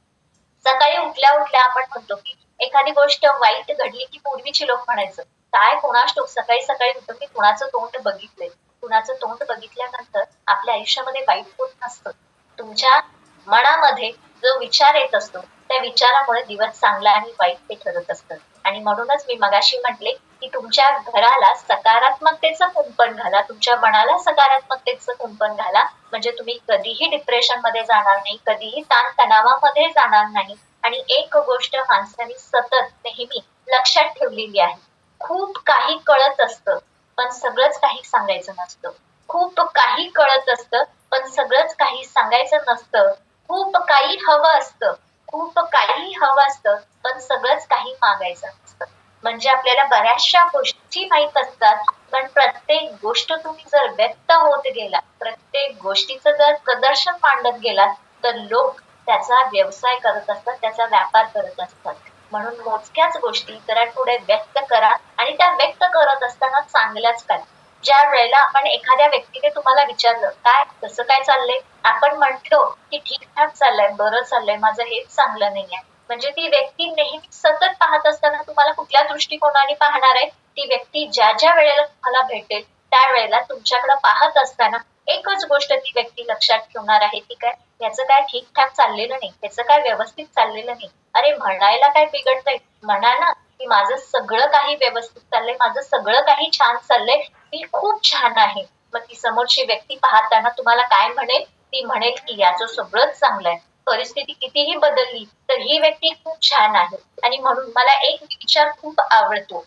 सकाळी उठल्या उठल्या आपण म्हणतो की एखादी गोष्ट वाईट घडली की पूर्वीची लोक म्हणायचं काय कोणास ठाऊक सकाळी सकाळी उठून मी कुणाचं तोंड बघितलंय. कुणाचं तोंड बघितल्यानंतर आपल्या आयुष्यामध्ये वाईट होत नसतं. तुमच्या मनामध्ये जो विचार येत असतो त्या विचारामुळे दिवस चांगला आणि वाईट ते ठरत असतं. आणि म्हणूनच मी मगाशी म्हटले की तुमच्या घराला सकारात्मकतेचं कुंपण घाला, तुमच्या मनाला सकारात्मकतेचं कुंपण घाला, म्हणजे तुम्ही कधीही डिप्रेशन मध्ये जाणार नाही, कधीही ताणतणावामध्ये जाणार नाही. आणि एक गोष्ट माणसाने सतत नेहमी लक्षात ठेवलेली आहे, खूप काही कळत असतं पण सगळंच काही सांगायचं नसतं. खूप काही कळत असतं पण सगळंच काही सांगायचं नसतं. खूप काही हवं असतं, खूप काही हवं असतं पण सगळंच काही मागायचं नसतं. म्हणजे आपल्याला बऱ्याचशा गोष्टी माहित असतात पण प्रत्येक गोष्ट तुम्ही जर व्यक्त होत गेला, प्रत्येक गोष्टीचं जर प्रदर्शन मांडत गेलात तर लोक त्याचा व्यवसाय करत असतात, त्याचा व्यापार करत असतात. म्हणून मोजक्याच गोष्टी इतरांपुढे व्यक्त करा आणि त्या व्यक्त करत असताना चांगल्याच करा. ज्या वेळेला आपण एखाद्या व्यक्तीने तुम्हाला विचारलं काय कसं काय चाललंय, आपण म्हटलो की ठीकठाक चाललंय, बरं चाललंय, माझं हेच चांगलं नाहीये, म्हणजे ती व्यक्ती नेहमी सतत पाहत असताना तुम्हाला कुठल्या दृष्टिकोनाने पाहणार आहे? ती व्यक्ती ज्या ज्या वेळेला तुम्हाला भेटेल त्यावेळेला तुमच्याकडे पाहत असताना एकच गोष्ट ती व्यक्ती लक्षात ठेवणार आहे ती काय, याचं काय ठीकठाक चाललेलं नाही, याचं काय व्यवस्थित चाललेलं नाही. अरे म्हणायला काय बिघडतंय, म्हणा ना की माझं सगळं काही व्यवस्थित चाललंय, माझं सगळं काही छान चाललंय, मी खूप छान आहे. मग ती समोरची व्यक्ती पाहताना तुम्हाला काय म्हणेल? ती म्हणेल की याचं सगळंच चांगलं आहे, परिस्थिती कितीही बदलली तर ही व्यक्ती खूप छान आहे. आणि म्हणून मला एक विचार खूप आवडतो,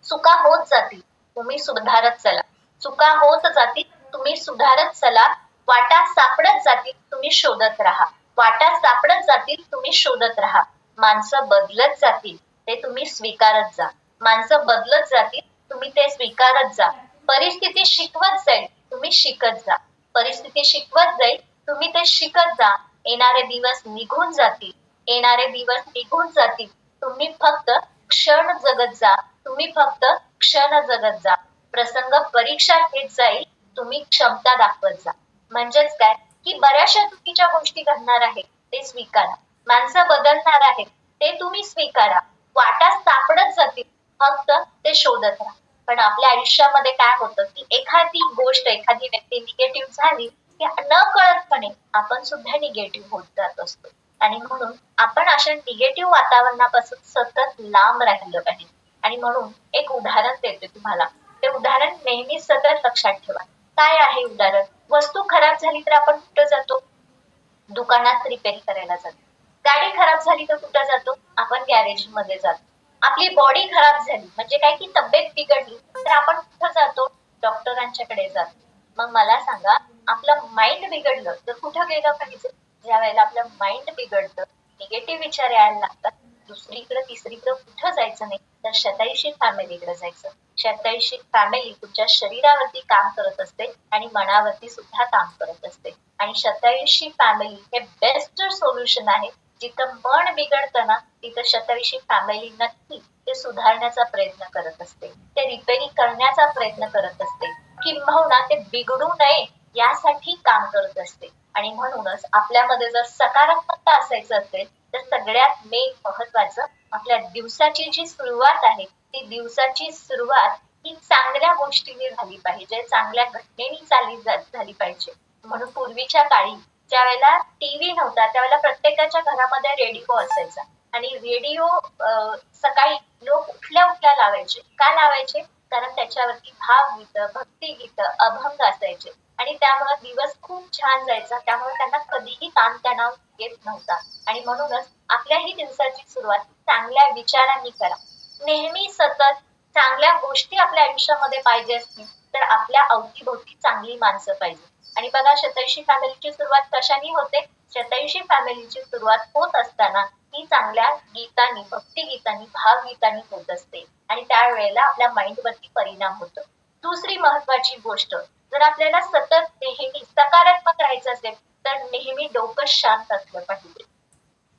चुका होत जातील, तुम्ही सुधारत चला, चुका होत जातील, तुम्ही सुधारत चला. वाटा सापडत जातील, तुम्ही शोधत राहा. वाटा सापडत जातील, तुम्ही शोधत राहा. माणसं बदलत जातील, ते तुम्ही स्वीकारत जा. माणसं बदलत जातील, तुम्ही ते स्वीकारत जा. परिस्थिती शिकवत जाईल, तुम्ही शिकत जा. परिस्थिती शिकवत जाईल, तुम्ही ते शिकत जा. येणारे दिवस निघून जातील, येणारे दिवस निघून जातील. तुम्ही फक्त क्षण जगत जा. तुम्ही फक्त क्षण जगत जा. प्रसंग परीक्षा घेत जाईल, तुम्ही क्षमता दाखवत जा. म्हणजेच काय की बऱ्याचशा चुकीच्या गोष्टी घडणार आहेत, ते स्वीकारा. माणसं बदलणार आहेत, ते तुम्ही स्वीकारा. वाटा सापडत जातील, फक्त ते शोधत राहा. पण आपल्या आयुष्यामध्ये काय होतं की एखादी गोष्ट, एखादी व्यक्ती निगेटिव्ह झाली की न कळतपणे आपण सुद्धा निगेटिव्ह होत जात असतो. आणि म्हणून आपण अशा निगेटिव्ह वातावरणापासून सतत लांब राहिलं पाहिजे. आणि म्हणून एक उदाहरण देते तुम्हाला. ते उदाहरण नेहमी सतत लक्षात ठेवा. काय आहे उदाहरण? वस्तू खराब झाली तर आपण कुठं जातो? दुकानात रिपेअरी करायला जातो. गाडी खराब झाली तर कुठं जातो? आपण गॅरेज मध्ये जातो. आपली बॉडी खराब झाली म्हणजे काय की तब्येत बिघडली तर आपण कुठं जातो? डॉक्टरांच्याकडे जातो. मग मला सांगा, आपलं माइंड बिघडलं तर कुठं गेलं पाहिजे? ज्या वेळेला आपलं माइंड बिघडतं, निगेटिव्ह विचार यायला लागतात, दुसरीकडे तिसरीकडे कुठं जायचं नाही तर शतायुषी फॅमिलीकडे जायचं. शतायुषी फॅमिली तुमच्या शरीरावरती काम करत असते आणि मनावरती सुद्धा काम करत असते. आणि शतायुषी फॅमिली हे बेस्ट सोल्युशन आहे. जिथं मन बिघडतं ना, तिथं शतायुषी फॅमिली नक्की ते सुधारण्याचा प्रयत्न करत असते, ते रिपेअरी करण्याचा प्रयत्न करत असते, किंबहुना ते बिघडू नये यासाठी काम करत असते. आणि म्हणूनच आपल्यामध्ये जर सकारात्मकता असायचं असेल तर सगळ्यात मेन महत्वाचं, आपल्या दिवसाची जी सुरुवात आहे ती दिवसाची सुरुवात ही चांगल्या गोष्टीने झाली पाहिजे, चांगल्या घटनेने झाली पाहिजे. म्हणून पूर्वीच्या काळी ज्या वेळेला टीव्ही नव्हता त्यावेळेला प्रत्येकाच्या घरामध्ये रेडिओ असायचा. आणि रेडिओ सकाळी लोक उठल्या उठल्या लावायचे. का लावायचे? कारण त्याच्यावरती भावगीत, भक्तिगीत, अभंग असायचे. आणि त्यामुळे दिवस खूप छान जायचा. त्यामुळे त्यांना कधीही ताणतणाव येत नव्हता. आणि म्हणूनच आपल्याही दिवसाची सुरुवात चांगल्या विचारांनी करा. नेहमी सतत चांगल्या गोष्टी आपल्या आयुष्यामध्ये पाहिजे असतील तर आपल्या अवतीभोवती चांगली माणसं पाहिजे. आणि बघा, शतायुषी फॅमिलीची सुरुवात कशाने होते? शतायुषी फॅमिलीची सुरुवात होत असताना ही चांगल्या गीतांनी, भक्तिगीतांनी, भावगीतांनी होत असते. आणि त्यावेळेला आपल्या माइंडवरती परिणाम होतो. दुसरी महत्वाची गोष्ट, जर आपल्याला सतत नेहमी सकारात्मक राहायचं असेल तर नेहमी डोकं शांत असलं पाहिजे.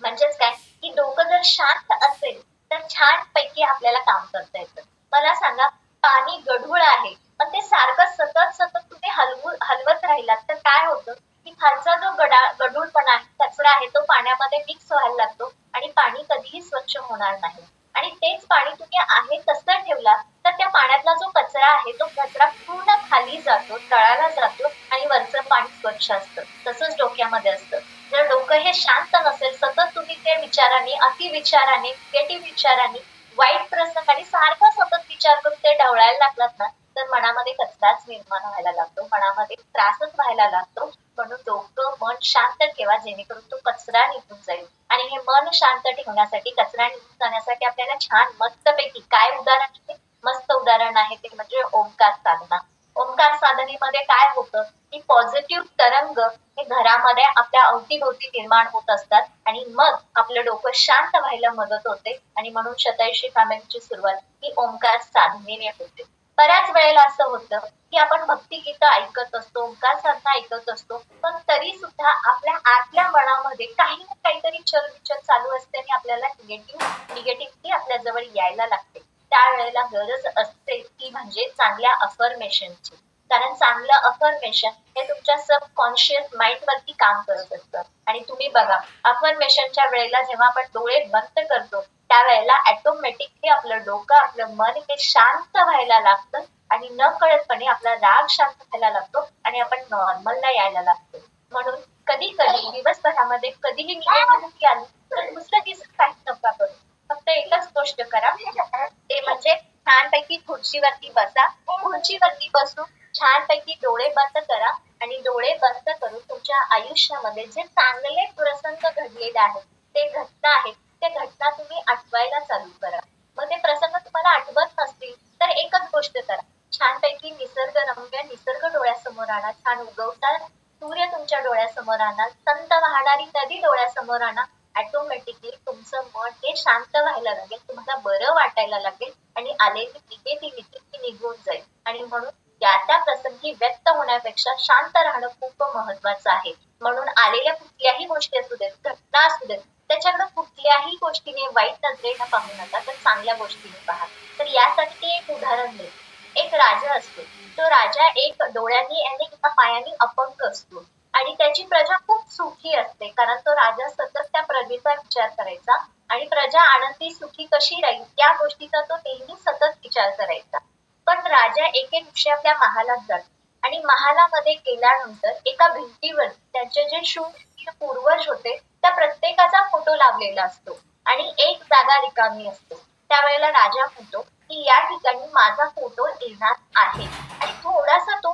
म्हणजेच काय की डोकं जर शांत असेल तर छान पैकी आपल्याला काम करता येतं. मला सांगा, पाणी गढूळ आहे पण ते सारखं सतत सतत तुम्ही हलवत राहिलात तर काय होतं की खालचा जो गढूळपणा आहे, कचरा आहे, तो पाण्यामध्ये मिक्स व्हायला लागतो आणि पाणी कधीही स्वच्छ होणार नाही. आणि तेच पाणी तुम्ही आहे तसं ठेवला तर त्या पाण्यातला जो कचरा आहे तो कचरा पूर्ण खाली जातो, तळाला जातो आणि वरचं पाणी स्वच्छ असतं. तसंच डोक्यामध्ये असतं. जर डोकं हे शांत नसेल, सतत तुम्ही ते विचाराने, अतिविचाराने, निगेटिव्ह विचाराने, वाईट प्रसंग आणि सारखा सतत विचार करून ते ढवळायला लागलात ना तर मनामध्ये कचराच निर्माण व्हायला लागतो, मनामध्ये त्रासच व्हायला लागतो. म्हणून डोकं, मन शांत ठेवा जेणेकरून तो कचरा निघून जाईल. आणि हे मन शांत ठेवण्यासाठी, कचरा निघून जाण्यासाठी आपल्याला छान मस्तपैकी काय उदाहरण आहे? मस्त उदाहरण आहे ते म्हणजे ओंकार साधना. ओंकार साधनेमध्ये काय होतं की पॉझिटिव्ह तरंग हे घरामध्ये आपल्या अवतीभोवती निर्माण होत असतात आणि मग आपलं डोकं शांत व्हायला मदत होते. आणि म्हणून शतायुषी फॅमिलीची सुरुवात ही ओंकार साधनेने होते. बऱ्याच वेळेला असं होतं की आपण भक्तिगीतं ऐकत असतो, ओंकार साधना ऐकत असतो, पण तरी सुद्धा आपल्या आतल्या मनामध्ये काही ना काहीतरी चलबिचल चालू असते आणि आपल्याला निगेटिव्हिटी आपल्या जवळ यायला लागते. त्यावेळेला गरज असते ती म्हणजे चांगल्या अफर्मेशनची. कारण चांगलं अफर्मेशन हे तुमच्या सबकॉन्शियस माइंड वरती काम करत असतं. आणि तुम्ही बघा, अफर्मेशनच्या वेळेला जेव्हा आपण डोळे बंद करतो त्यावेळेला ऑटोमॅटिकली आपलं डोकं, आपलं मन हे शांत व्हायला लागतं आणि न कळतपणे आपला राग शांत व्हायला लागतो आणि आपण नॉर्मलला यायला लागतो. म्हणून कधी कधी दिवसभरामध्ये कधीही निगेटिव्हिटी आली तर दुसऱ्या दिवशी काही नका करू. फक्त एकच गोष्ट करा, ते म्हणजे छानपैकी खुर्चीवरती बसा. खुर्चीवरती बसून छानपैकी डोळे बंद करा आणि डोळे बंद करून तुमच्या आयुष्यामध्ये जे चांगले प्रसंग घडलेले आहेत, ते घटना आहेत, ते घटना तुम्ही आठवायला चालू करा. मग ते प्रसंग तुम्हाला आठवत नसतील तर एकच गोष्ट करा, छानपैकी निसर्गरम्य निसर्ग डोळ्यासमोर आणा, छान उगवता सूर्य तुमच्या डोळ्यासमोर आणा, संत वाहणारी नदी डोळ्यासमोर आणा. ऑटोमॅटिकली तुमचं मन हे शांत व्हायला लागेल, तुम्हाला बरं वाटायला लागेल आणि आलेली निगेटिव्हिटी ती निघून जाईल. आणि म्हणून त्या प्रसंगी व्यक्त होण्यापेक्षा शांत राहणं खूप महत्वाचं आहे. म्हणून आलेल्या कुठल्याही गोष्टी असू देत, घटना असू देत, त्याच्याकडे कुठल्याही गोष्टीने वाईट नजरेनं पाहू नका, तर चांगल्या गोष्टीने पहा. तर यासाठी एक उदाहरण देते. एक राजा असतो, तो राजा एक डोळ्यांनी आणि एका पायाने अपंग असतो आणि त्याची प्रजा खूप सुखी असते, कारण तो राजा सतत त्या प्रजेचा विचार करायचा आणि प्रजा आनंदी सुखी कशी राहील या गोष्टीचा तो नेहमी सतत विचार करायचा. पण राजा एके दिवशी आपल्या महालात जातो आणि महालामध्ये गेल्यानंतर एका भिंतीवर त्यांचे जे शूरवीर पूर्वज होते त्या प्रत्येकाचा फोटो लावलेला असतो आणि एक जागा रिकामी असते. त्यावेळेला राजा म्हणतो की या ठिकाणी माझा फोटो येणार आहे आणि थोडासा तो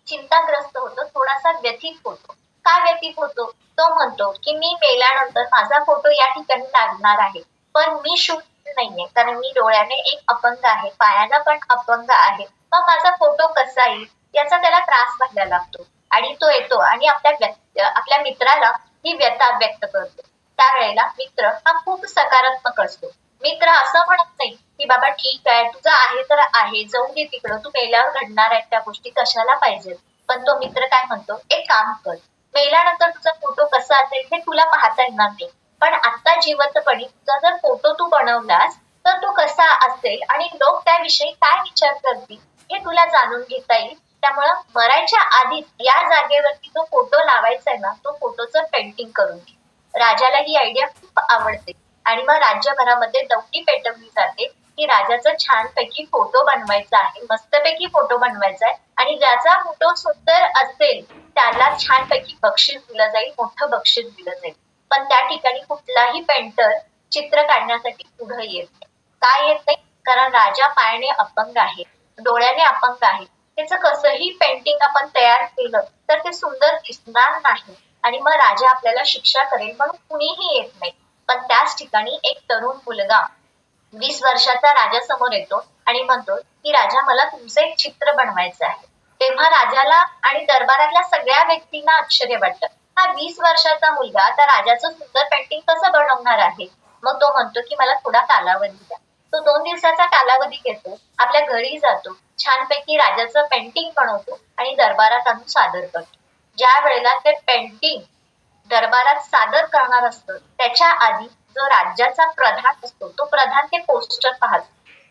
चिंताग्रस्त होतो, थोडासा व्यथित होतो. का व्यथित होतो? तो म्हणतो की मी मेल्यानंतर माझा फोटो या ठिकाणी लागणार आहे, पण मी शूद्र नाहीये, कारण मी डोळ्याने एक अपंग आहे, पायानं पण अपंग आहे. मग माझा फोटो कसा येईल याचा त्याला त्रास व्हायला लागतो आणि तो येतो आणि आपल्या मित्राला ही व्यथा व्यक्त करतो. त्यावेळेला मित्र हा खूप सकारात्मक असतो. मित्र असं म्हणत नाही की बाबा ठीक आहे, तुझं आहे तर आहे, जाऊन दे तिकडं, तू मेल्यावर घडणार आहेत त्या गोष्टी कशाला पाहिजेत. पण तो मित्र काय म्हणतो, एक काम कर, मेल्यानंतर तुझा फोटो कसा असेल हे तुला पाहता येणार नाही, पण आता जिवंतपणी तुझा जर फोटो तू बनवलास तर तो कसा असेल आणि लोक त्याविषयी काय विचार करतील हे तुला जाणून घेता येईल. त्यामुळं मरायच्या आधीच या जागेवरती जो फोटो लावायचा आहे ना, तो फोटोचं पेंटिंग करून घे. राजाला ही आयडिया खूप आवडते आणि मग राज्यभरामध्ये दौडी पेटवली जाते की राजाचा छानपैकी फोटो बनवायचा आहे, मस्तपैकी फोटो बनवायचा आहे आणि ज्याचा फोटो सुंदर असेल त्याला छानपैकी बक्षीस दिलं जाईल, मोठं बक्षीस दिलं जाईल. पण त्या ठिकाणी कुठलाही पेंटर चित्र काढण्यासाठी पुढे येत नाही. का येत नाही? कारण राजा पायाने अपंग आहे, डोळ्याने अपंग आहे. त्याचं कसंही पेंटिंग आपण तयार केलं तर ते सुंदर दिसणार नाही आणि मग राजा आपल्याला शिक्षा करेल म्हणून कुणीही येत नाही. पण त्याच ठिकाणी एक तरुण मुलगा 20 वर्षाचा राजासमोर येतो आणि म्हणतो की राजा मला तुमचं एक चित्र बनवायचं आहे. तेव्हा राजाला आणि दरबारातल्या सगळ्या व्यक्तींना आश्चर्य वाटतं. हा 20 वर्षाचा मुलगा आता राजाचं सुंदर पेंटिंग कसं बनवणार आहे? मग तो म्हणतो की मला थोडा कालावधी द्या. तो 2 दिवसाचा कालावधी घेतो, आपल्या घरी जातो, छानपैकी राजाचं पेंटिंग बनवतो आणि दरबारात आणून सादर करतो. ज्या वेळेला ते पेंटिंग दरबारात सादर करणार असतो त्याच्या आधी जो राज्याचा प्रधान असतो तो प्रधान ते पोस्टर पाहतो,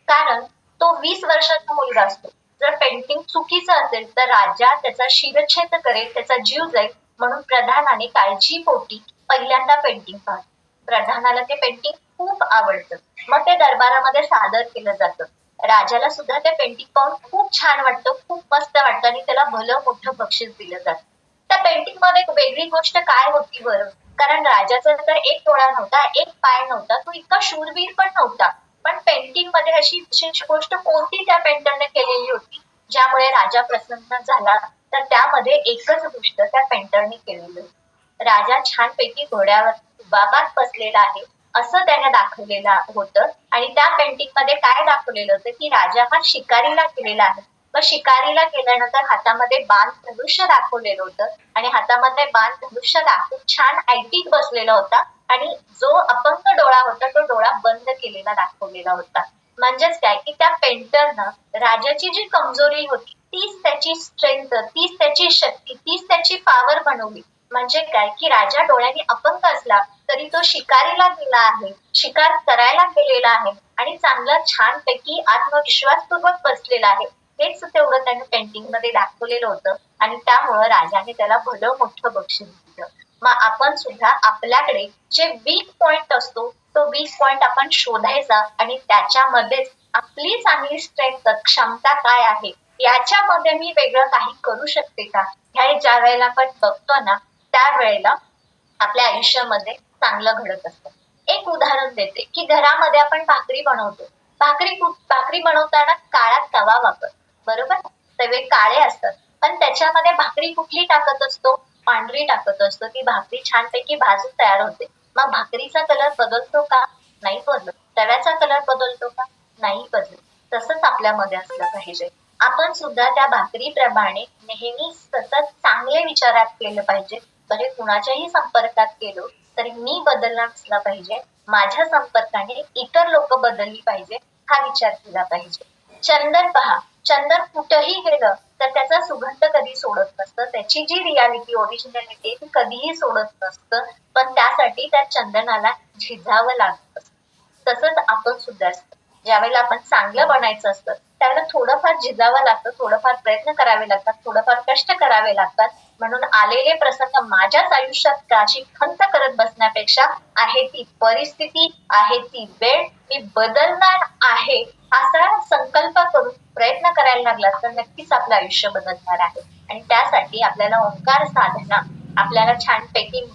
कारण तो 20 वर्षाचा मुलगा असतो. जर पेंटिंग चुकीचं असेल तर राजा त्याचा शिरच्छेद करेल, त्याचा जीव जाईल, म्हणून प्रधानाने काळजीपोटी पहिल्यांदा पेंटिंग पाहतो. प्रधानाला ते पेंटिंग खूप आवडतं, मग ते दरबारामध्ये सादर केलं जातं. राजाला सुद्धा ते पेंटिंग पाहून खूप छान वाटतं, खूप मस्त वाटतं आणि त्याला भलं मोठं बक्षीस दिलं जातं. त्या पेंटिंग मध्ये एक वेगळी गोष्ट काय होती बरं? कारण राजाचा तर एक डोळा नव्हता, एक पाय नव्हता, तो इतका शूरवीर पण नव्हता. पण पेंटिंग मध्ये अशी विशेष गोष्ट कोणती त्या पेंटरने केलेली होती ज्यामुळे राजा प्रसन्न झाला? तर त्यामध्ये एकच गोष्ट त्या पेंटरने केलेली होती. राजा छानपैकी घोड्यावर रुबाबात बसलेला आहे असं त्याने दाखवलेलं होतं आणि त्या पेंटिंग मध्ये काय दाखवलेलं होतं की राजा हा शिकारीला गेलेला आहे. मग शिकारीला गेल्यानंतर हातामध्ये बाण धनुष्य दाखवलेलं होतं आणि हातामध्ये बाण धनुष्य दाखवून छान ऐटीत बसलेला होता आणि जो अपंग डोळा होता तो डोळा बंद केलेला दाखवलेला होता. म्हणजेच काय की त्या पेंटरनं राजाची जी कमजोरी होती तीच त्याची स्ट्रेंथ, तीच त्याची शक्ती, तीच त्याची पॉवर बनवली. म्हणजे काय की राजा डोळ्याने अपंग असला तरी तो शिकारीला गेला आहे, शिकार करायला गेलेला आहे आणि चांगला छानपैकी आत्मविश्वासपूर्वक बसलेला आहे. हेच तेवढं त्याने पेंटिंग मध्ये दाखवलेलं होतं आणि त्यामुळं राजाने त्याला भलं मोठं बक्षीस दिलं. मग आपण सुद्धा आपल्याकडे जे वीक पॉइंट असतो तो वीक पॉइंट आपण शोधायचा आणि त्याच्यामध्येच आपली चांगली स्ट्रेंथ, क्षमता काय आहे, याच्यामध्ये मी वेगळं काही करू शकते का, ह्या ज्या वेळेला आपण बघतो ना त्यावेळेला आपल्या आयुष्यामध्ये चांगलं घडत असतं. एक उदाहरण देते की घरामध्ये आपण भाकरी बनवतो, भाकरी बनवताना काळा तवा वापर, बरोबर? तवे काळे असतात पण त्याच्यामध्ये भाकरी कुठली टाकत असतो? पांढरी टाकत असतो. ती भाकरी छानपैकी भाजून तयार होते. मग भाकरीचा कलर बदलतो का? नाही बदलत. तव्याचा कलर बदलतो का? नाही बदलत. तसंच आपल्यामध्ये असलं पाहिजे. आपण सुद्धा त्या भाकरीप्रमाणे नेहमी सतत चांगले विचारात केलं पाहिजे. बरे कुणाच्याही संपर्कात गेलो तरी मी बदलला नसला पाहिजे, माझ्या संपर्काने इतर लोक बदलली पाहिजे हा विचार केला पाहिजे. चंदन पहा, चंदन कुठेही गेलं तर त्याचा सुगंध कधी सोडत नसतं, त्याची जी रियालिटी ओरिजिनॅलिटी ती कधीही सोडत नसतं, पण त्यासाठी त्या चंदनाला झिजावं लागत असतं. तसंच आपण सुद्धा असतं, ज्यावेळेला आपण चांगलं बनायचं असतं त्यावेळेला थोडंफार झिजावं लागतं, थोडंफार प्रयत्न करावे लागतात, थोडंफार कष्ट करावे लागतात. म्हणून आलेले प्रसंग माझ्याच आयुष्यात का अशी खंत करत बसण्यापेक्षा आहे ती परिस्थिती, आहे ती वेळ, मी बदलणार आहे असा संकल्प करून प्रयत्न करायला लागला तर नक्कीच आपलं आयुष्य बदलणार आहे. आणि त्यासाठी आपल्याला ओंकार साधना, आपल्याला छानपैकी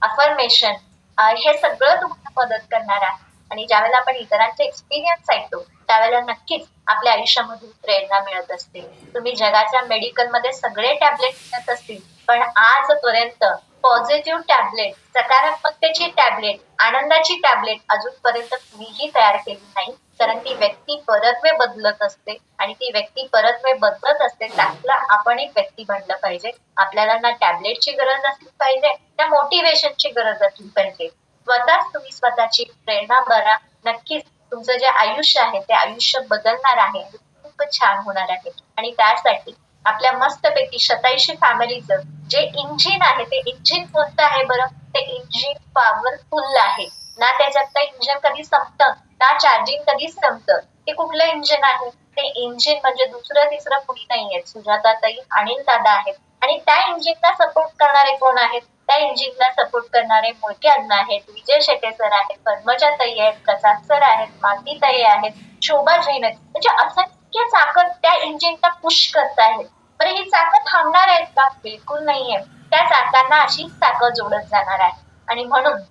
अफर्मेशन हे सगळं तुम्हाला मदत करणार आहे. आणि ज्यावेळेला आपण इतरांचे एक्सपिरियन्स ऐकतो त्यावेळेला नक्कीच आपल्या आयुष्यामधून प्रेरणा मिळत असते. तुम्ही जगाच्या मेडिकलमध्ये सगळे टॅबलेट घेत असतील, पण आजपर्यंत पॉझिटिव्ह टॅबलेट, सकारात्मकतेची टॅबलेट, आनंदाची टॅबलेट अजूनपर्यंत कुणीही तयार केली नाही. कारण ती व्यक्ती परत्वे बदलत असते आणि ती व्यक्ती परत्वे बदलत असते त्यातला आपण एक व्यक्ती बनलं पाहिजे. आपल्याला ना टॅबलेटची गरज असली पाहिजे ना मोटिवेशनची गरज असली पाहिजे. स्वतःच तुम्ही स्वतःची प्रेरणा बना. नक्कीच तुमचं जे आयुष्य आहे ते आयुष्य बदलणार आहे, खूप छान होणार आहे. आणि त्यासाठी आपल्या मस्तपैकी 87 फॅमिलीचं जे इंजिन आहे ते इंजिन कोणतं आहे बरं? ते इंजिन पॉवरफुल आहे ना, त्याच्यातलं इंजिन कधी संपतं ना चार्जिंग कधी संपतं. ते कुठलं इंजिन आहे? ते इंजिन म्हणजे दुसरं तिसरं कुणी नाहीये, सुजाताताई, अनिल दादा आहेत. आणि त्या इंजिनला सपोर्ट करणारे कोण आहेत? त्या इंजिनला सपोर्ट करणारे मोठे अण्णा आहेत, विजय शेटे सर आहेत, पद्मजाताई आहेत, प्रसाद सर आहेत, मालतीताई आहेत, शोभा जैन आहेत. म्हणजे असंख्य चाकं त्या इंजिनला पुश करतायत. बरं ही चाकं थांबणार आहेत का? बिलकुल नाहीये. त्या चाकांना अशीच चाकं जोडत जाणार आहे. आणि म्हणून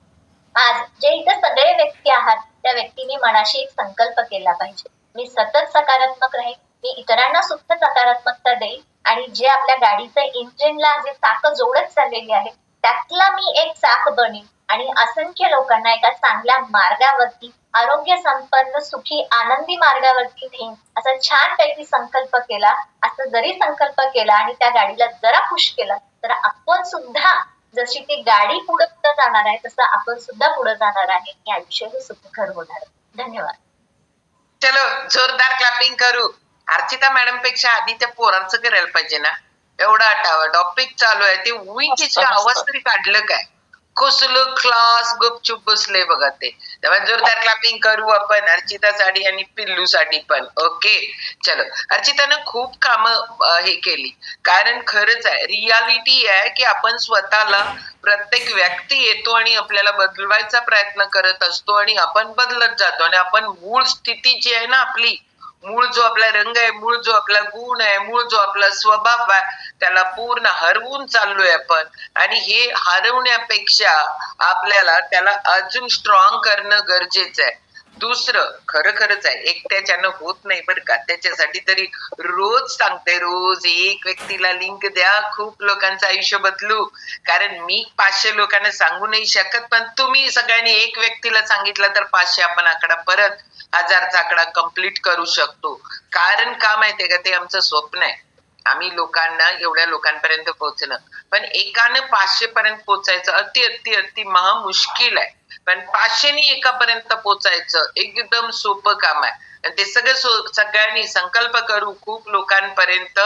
आज जे इथे सगळे व्यक्ती आहात त्या व्यक्तीने मनाशी एक संकल्प केला पाहिजे. मी सतत सकारात्मक राहील, मी इतरांना सुद्धा सकारात्मकता देईल आणि जे आपल्या गाडीचं इंजिनला जे चाकं जोडत चाललेली आहेत त्यातला मी एक चाक बनेन आणि असंख्य लोकांना एका चांगल्या मार्गावरती, आरोग्य संपन्न सुखी आनंदी मार्गावरती नेईन असा छानपैकी संकल्प केला. असं जरी संकल्प केला आणि त्या गाडीला जरा पुश केला तर आपण सुद्धा जशी ती गाडी पुढे पुढे जाणार आहे तसं आपण सुद्धा पुढे जाणार आहे. हे आयुष्य हे सुखकर होणार आहे. धन्यवाद. चलो जोरदार क्लॅपिंग करू. अर्चिता मॅडम पेक्षा आधी त्या पोरांचं करायला पाहिजे ना. एवढा आठावा टॉपिक चालू आहे ते उईची आवाज तरी काढलं काय? कसलं क्लास गपचूप बसले बघा ते. तेव्हा जोरदार क्लॅपिंग करू आपण अर्चितासाठी आणि पिल्लूसाठी पण. ओके चलो. अर्चितानं खूप कामं हे केली. कारण खरंच आहे, रियालिटी आहे की आपण स्वतःला, प्रत्येक व्यक्ती येतो आणि आपल्याला बदलवायचा प्रयत्न करत असतो आणि आपण बदलत जातो आणि आपण मूळ स्थिती जी आहे ना आपली, मूळ जो आपला रंग आहे, मूळ जो आपला गुण आहे, मूळ जो आपला स्वभाव आहे त्याला पूर्ण हरवून चाललोय आपण. आणि हे हरवण्यापेक्षा आपल्याला त्याला अजून स्ट्रॉंग करणं गरजेचं आहे. दुसरं खरंच आहे, एकट्याच्यानं होत नाही बरं का. त्याच्यासाठी तरी रोज सांगते, रोज एक व्यक्तीला लिंक द्या, खूप लोकांचं आयुष्य बदलू. कारण मी 500 लोकांना सांगू नाही शकत, पण तुम्ही सगळ्यांनी एक व्यक्तीला सांगितलं तर 500 आपण आकडा परत 1000चा आकडा कंप्लीट करू शकतो. कारण का माहितीये का, ते आमचं स्वप्न आहे. आम्ही लोकांना एवढ्या लोकांपर्यंत पोहोचणं, पण एकानं 500 पर्यंत पोहोचायचं अति अति अति महा मुश्किल आहे. पण 500 एकापर्यंत पोहोचायचं एकदम सोपं काम आहे. आणि ते सगळ्यांनी संकल्प करू, खूप लोकांपर्यंत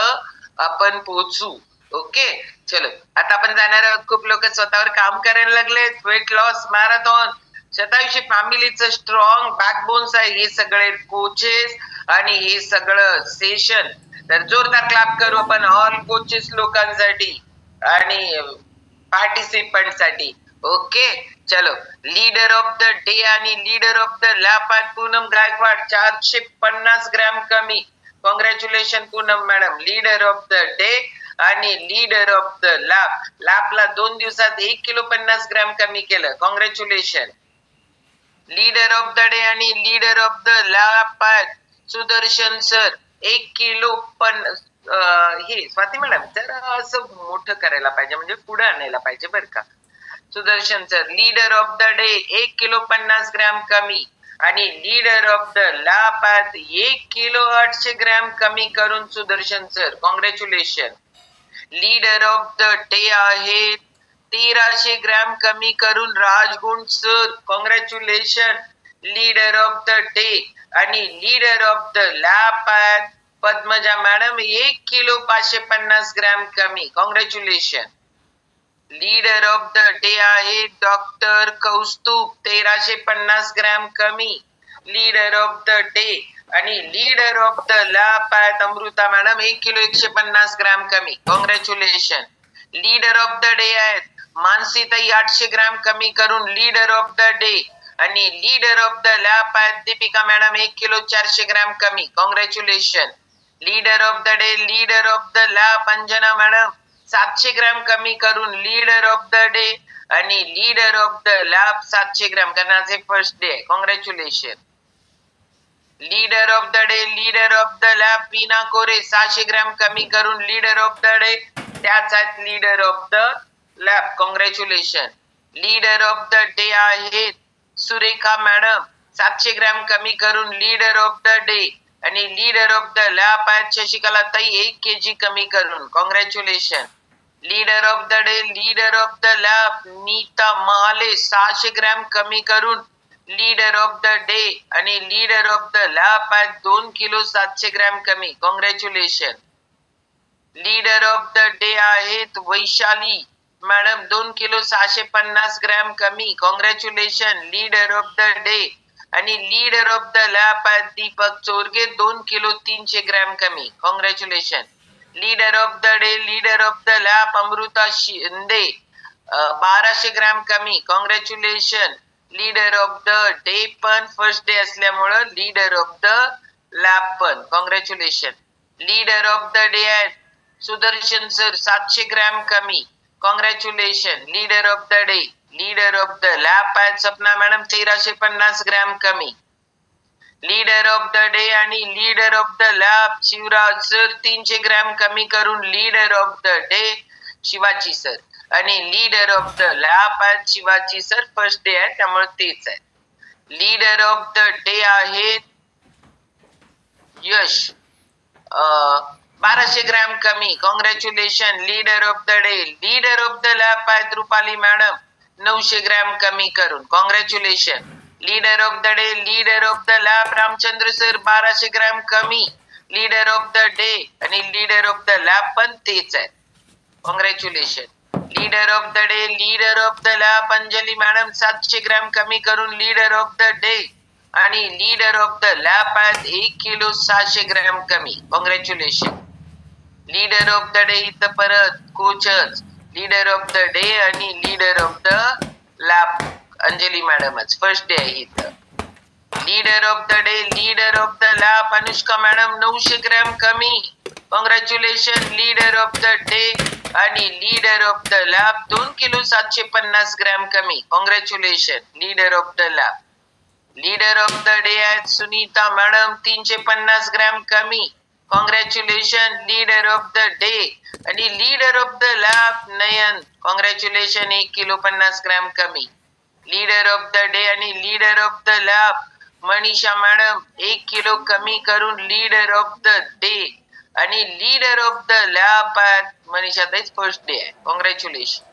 आपण पोहोचू. ओके चलो. आता आपण जाणार आहोत. खूप लोक स्वतःवर काम करायला लागले. वेट लॉस मॅरेथॉन, 87 फॅमिलीचं स्ट्रॉंग बॅकबोन्स आहे हे सगळे कोचेस आणि हे सगळं सेशन. तर जोरदार क्लॅप करू आपण ऑल कोचेस लोकांसाठी आणि पार्टिसिपंट साठी. ओके चलो. लीडर ऑफ द डे आणि लीडर ऑफ द लॅप आहे पूनम गायकवाड, 450 ग्रॅम कमी. Congratulation Poonam madam, leader of the day आणि लीडर ऑफ द लॅप. लॅपला 2 दिवसात 1 किलो 50 ग्रॅम कमी केलं. Congratulation. Leader of the day आणि लीडर ऑफ द लॅप आहेत सुदर्शन सर, 1 किलो पण हे स्वाती मॅडम जरा असं मोठं करायला पाहिजे, म्हणजे पुढे आणायला पाहिजे बरं का. Sudarshan sir leader of the day, 1 kilo 50 gram कमी. आणि लीडर ऑफ द लॅप आहेत 1 किलो 800 ग्रॅम कमी करून Sudarshan sir, congratulation. Leader of the day आहेत 1300 ग्रॅम कमी करून Rajgun sir, congratulation. Leader of the day आणि लीडर ऑफ द लॅप आहेत पद्मजा मॅडम 1 किलो 550 ग्रॅम कमी, congratulation. Leader of the day आहे डॉक्टर कौस्तुभ 1350 ग्रॅम कमी, लीडर ऑफ द डे. आणि leader of the lap आहेत अमृता मॅडम 1 किलो 150 ग्रॅम कमी, congratulation. Leader of the day आहेत मानसीताई 800 gram कमी करून लीडर ऑफ द डे. आणि लीडर ऑफ द लॅप आहेत दीपिका मॅडम 1 किलो 400 ग्रॅम कमी, congratulation. Leader of the day leader of the lap Anjana madam 700 gram कमी करून leader of the day. आणि leader of the lab 700 gram करण्याचे first day, congratulation. Leader of the day leader of the lab Veena Kore 600 gram कमी करून leader of the day, त्याच आहेत leader of the lab, congratulation. Leader of the day आहेत Surekha madam 700 gram कमी करून leader of the day. आणि leader of the lab आहेत शशिकला ताई 1 kg कमी करून, congratulation. Leader of the day leader of the lab Neeta Mahale 600 gram कमी करून लीडर ऑफ द डे. आणि लीडर ऑफ द लॅब आहेत 2 किलो 700 ग्रॅम कमी, congratulation. Leader of the day आहेत वैशाली मॅडम 2 किलो 650 ग्रॅम कमी, congratulation. Leader of the day आणि leader of the lab आहेत Deepak Chorge 2 kilo 300 gram कमी, congratulation. Leader of the day leader of the lab Amrita Shinde 1200 gram कमी, congratulation. Leader of the day पण first day असल्यामुळं leader of the lab पण, congratulation. Leader of the day आहेत Sudarshan sir 700 gram कमी, congratulation. Leader of the day leader of the lab आहेत Sapna madam 1350 gram कमी. Leader of the day आणि leader of the lab Shivraj sir 300 gram कमी करून leader of the day Shivaji sir. आणि leader of the lab आहेत Shivaji sir, first day आहे त्यामुळे तेच आहे. लीडर ऑफ द डे आहेत यश 1200 ग्रॅम कमी, congratulation. Leader of the day leader of the lab आहेत रुपाली मॅडम 900 ग्रॅम कमी करून, congratulation. Leader of the day leader of the lab Ramchandra sir 1200 gram कमी, लीडर ऑफ द डे. आणि leader of the lab पण तेच आहे, congratulation. Leader of the day leader of the lab Anjali madam 700 gram कमी करून leader of the day. आणि leader of the lab आहेत 1 kilo 600 gram कमी, congratulation. Leader of the day इथं परत कोचच लीडर ऑफ द डे आणि leader of the lab Anjali मॅडमच, फर्स्ट डे आहे इथं. Leader of the day leader of the lab Anushka madam 900 gram कमी, congratulation. Leader of the day आणि leader of the lab 2 kilo 750 gram कमी, congratulation. Leader of the lab leader of the day आहेत Sunita madam 350 gram कमी, congratulation. Leader of the day आणि leader of the lab Nayan, congratulation 1 kilo 50 gram कमी. Leader of the day आणि leader of the lab Manisha madam 1 kilo कमी करून leader of the day. आणि leader of the lab Manisha ताईच first day आहे, congratulation.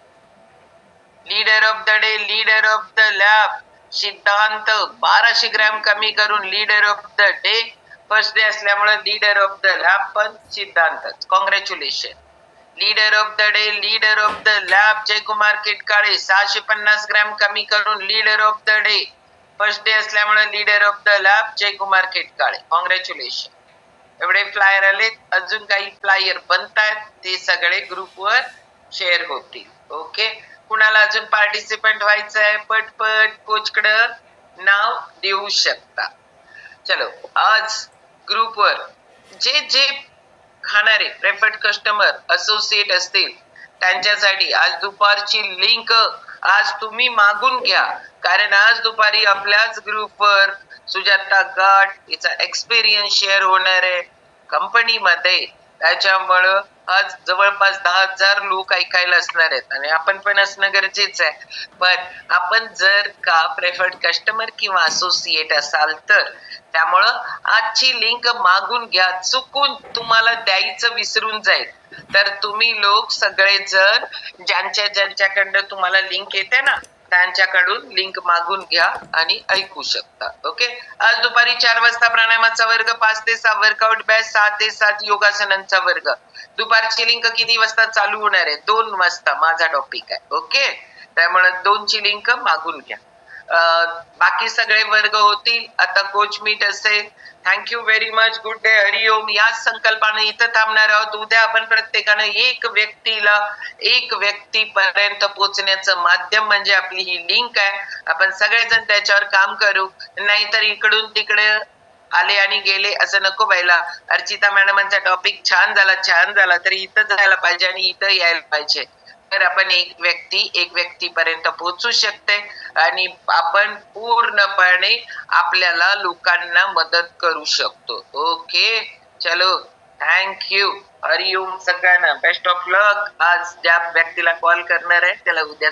Leader of the day leader of the lab Siddhant 1200 gram कमी करून leader of the day, first day असल्यामुळे leader of the lab पण सिद्धांतच, congratulation. Leader of the day leader of the lab Jaykumar Kitkale 650 gram कमी करून leader of the day, first day असल्यामुळे leader of the lab Jaykumar Kitkale, congratulation. एवढे flyer आले, अजून काही फ्लायर बनतायत ते सगळे ग्रुपवर शेअर होतील. ओके, कुणाला अजून पार्टिसिपेंट व्हायचं आहे पटपट कोचकडं नाव देऊ शकता. चलो, आज ग्रुपवर जे जे खाणारे प्रेफर्ड कस्टमर असोसिएट असतील त्यांच्यासाठी आज दुपारची लिंक आज तुम्ही मागून घ्या, कारण आज दुपारी आपल्याच ग्रुपवर सुजाता गाठ हिचा एक्सपिरियन्स शेअर होणार आहे कंपनीमध्ये. त्याच्यामुळं आज जवळपास 10,000 लोक ऐकायला असणार आहेत आणि आपण पण असणं गरजेचं आहे. पण आपण जर का प्रेफर्ड कस्टमर किंवा असोसिएट असाल तर त्यामुळं आजची लिंक मागून घ्या. चुकून तुम्हाला द्यायचं विसरून जाईल तर तुम्ही लोक सगळेजण ज्यांच्याकडनं तुम्हाला लिंक येते ना त्यांच्याकडून लिंक मागून घ्या आणि ऐकू शकता. ओके. आज दुपारी 4 वाजता प्राणायामाचा वर्ग, 5 ते 6 वर्कआउट बॅच, 6 ते 7 योगासनांचा वर्ग. दुपारची लिंक किती वाजता चालू होणार आहे? 2 वाजता माझा टॉपिक आहे. ओके. त्यामुळे 2 ची लिंक मागून घ्या. बाकी सगळे वर्ग होतील. आता कोच मीट असेल. Thank you very much. Good day. हरिओम. याच संकल्पाने इथं थांबणार आहोत. उद्या आपण प्रत्येकानं एक व्यक्तीपर्यंत पोहोचण्याचं माध्यम म्हणजे आपली ही लिंक आहे. आपण सगळेजण त्याच्यावर काम करू. नाहीतर इकडून तिकडे आले आणि गेले असं नको व्हायला. अर्चिता मॅडमांचा टॉपिक छान झाला तरी इथं जायला पाहिजे आणि इथं यायला पाहिजे. तर आपण एक व्यक्तीपर्यंत पोहोचू शकते आणि आपण पूर्णपणे आपल्याला लोकांना मदत करू शकतो. ओके. चलो. थँक्यू. हरिओम सगळ्यांना. बेस्ट ऑफ लक. आज ज्या व्यक्तीला कॉल करणार आहे त्याला उद्या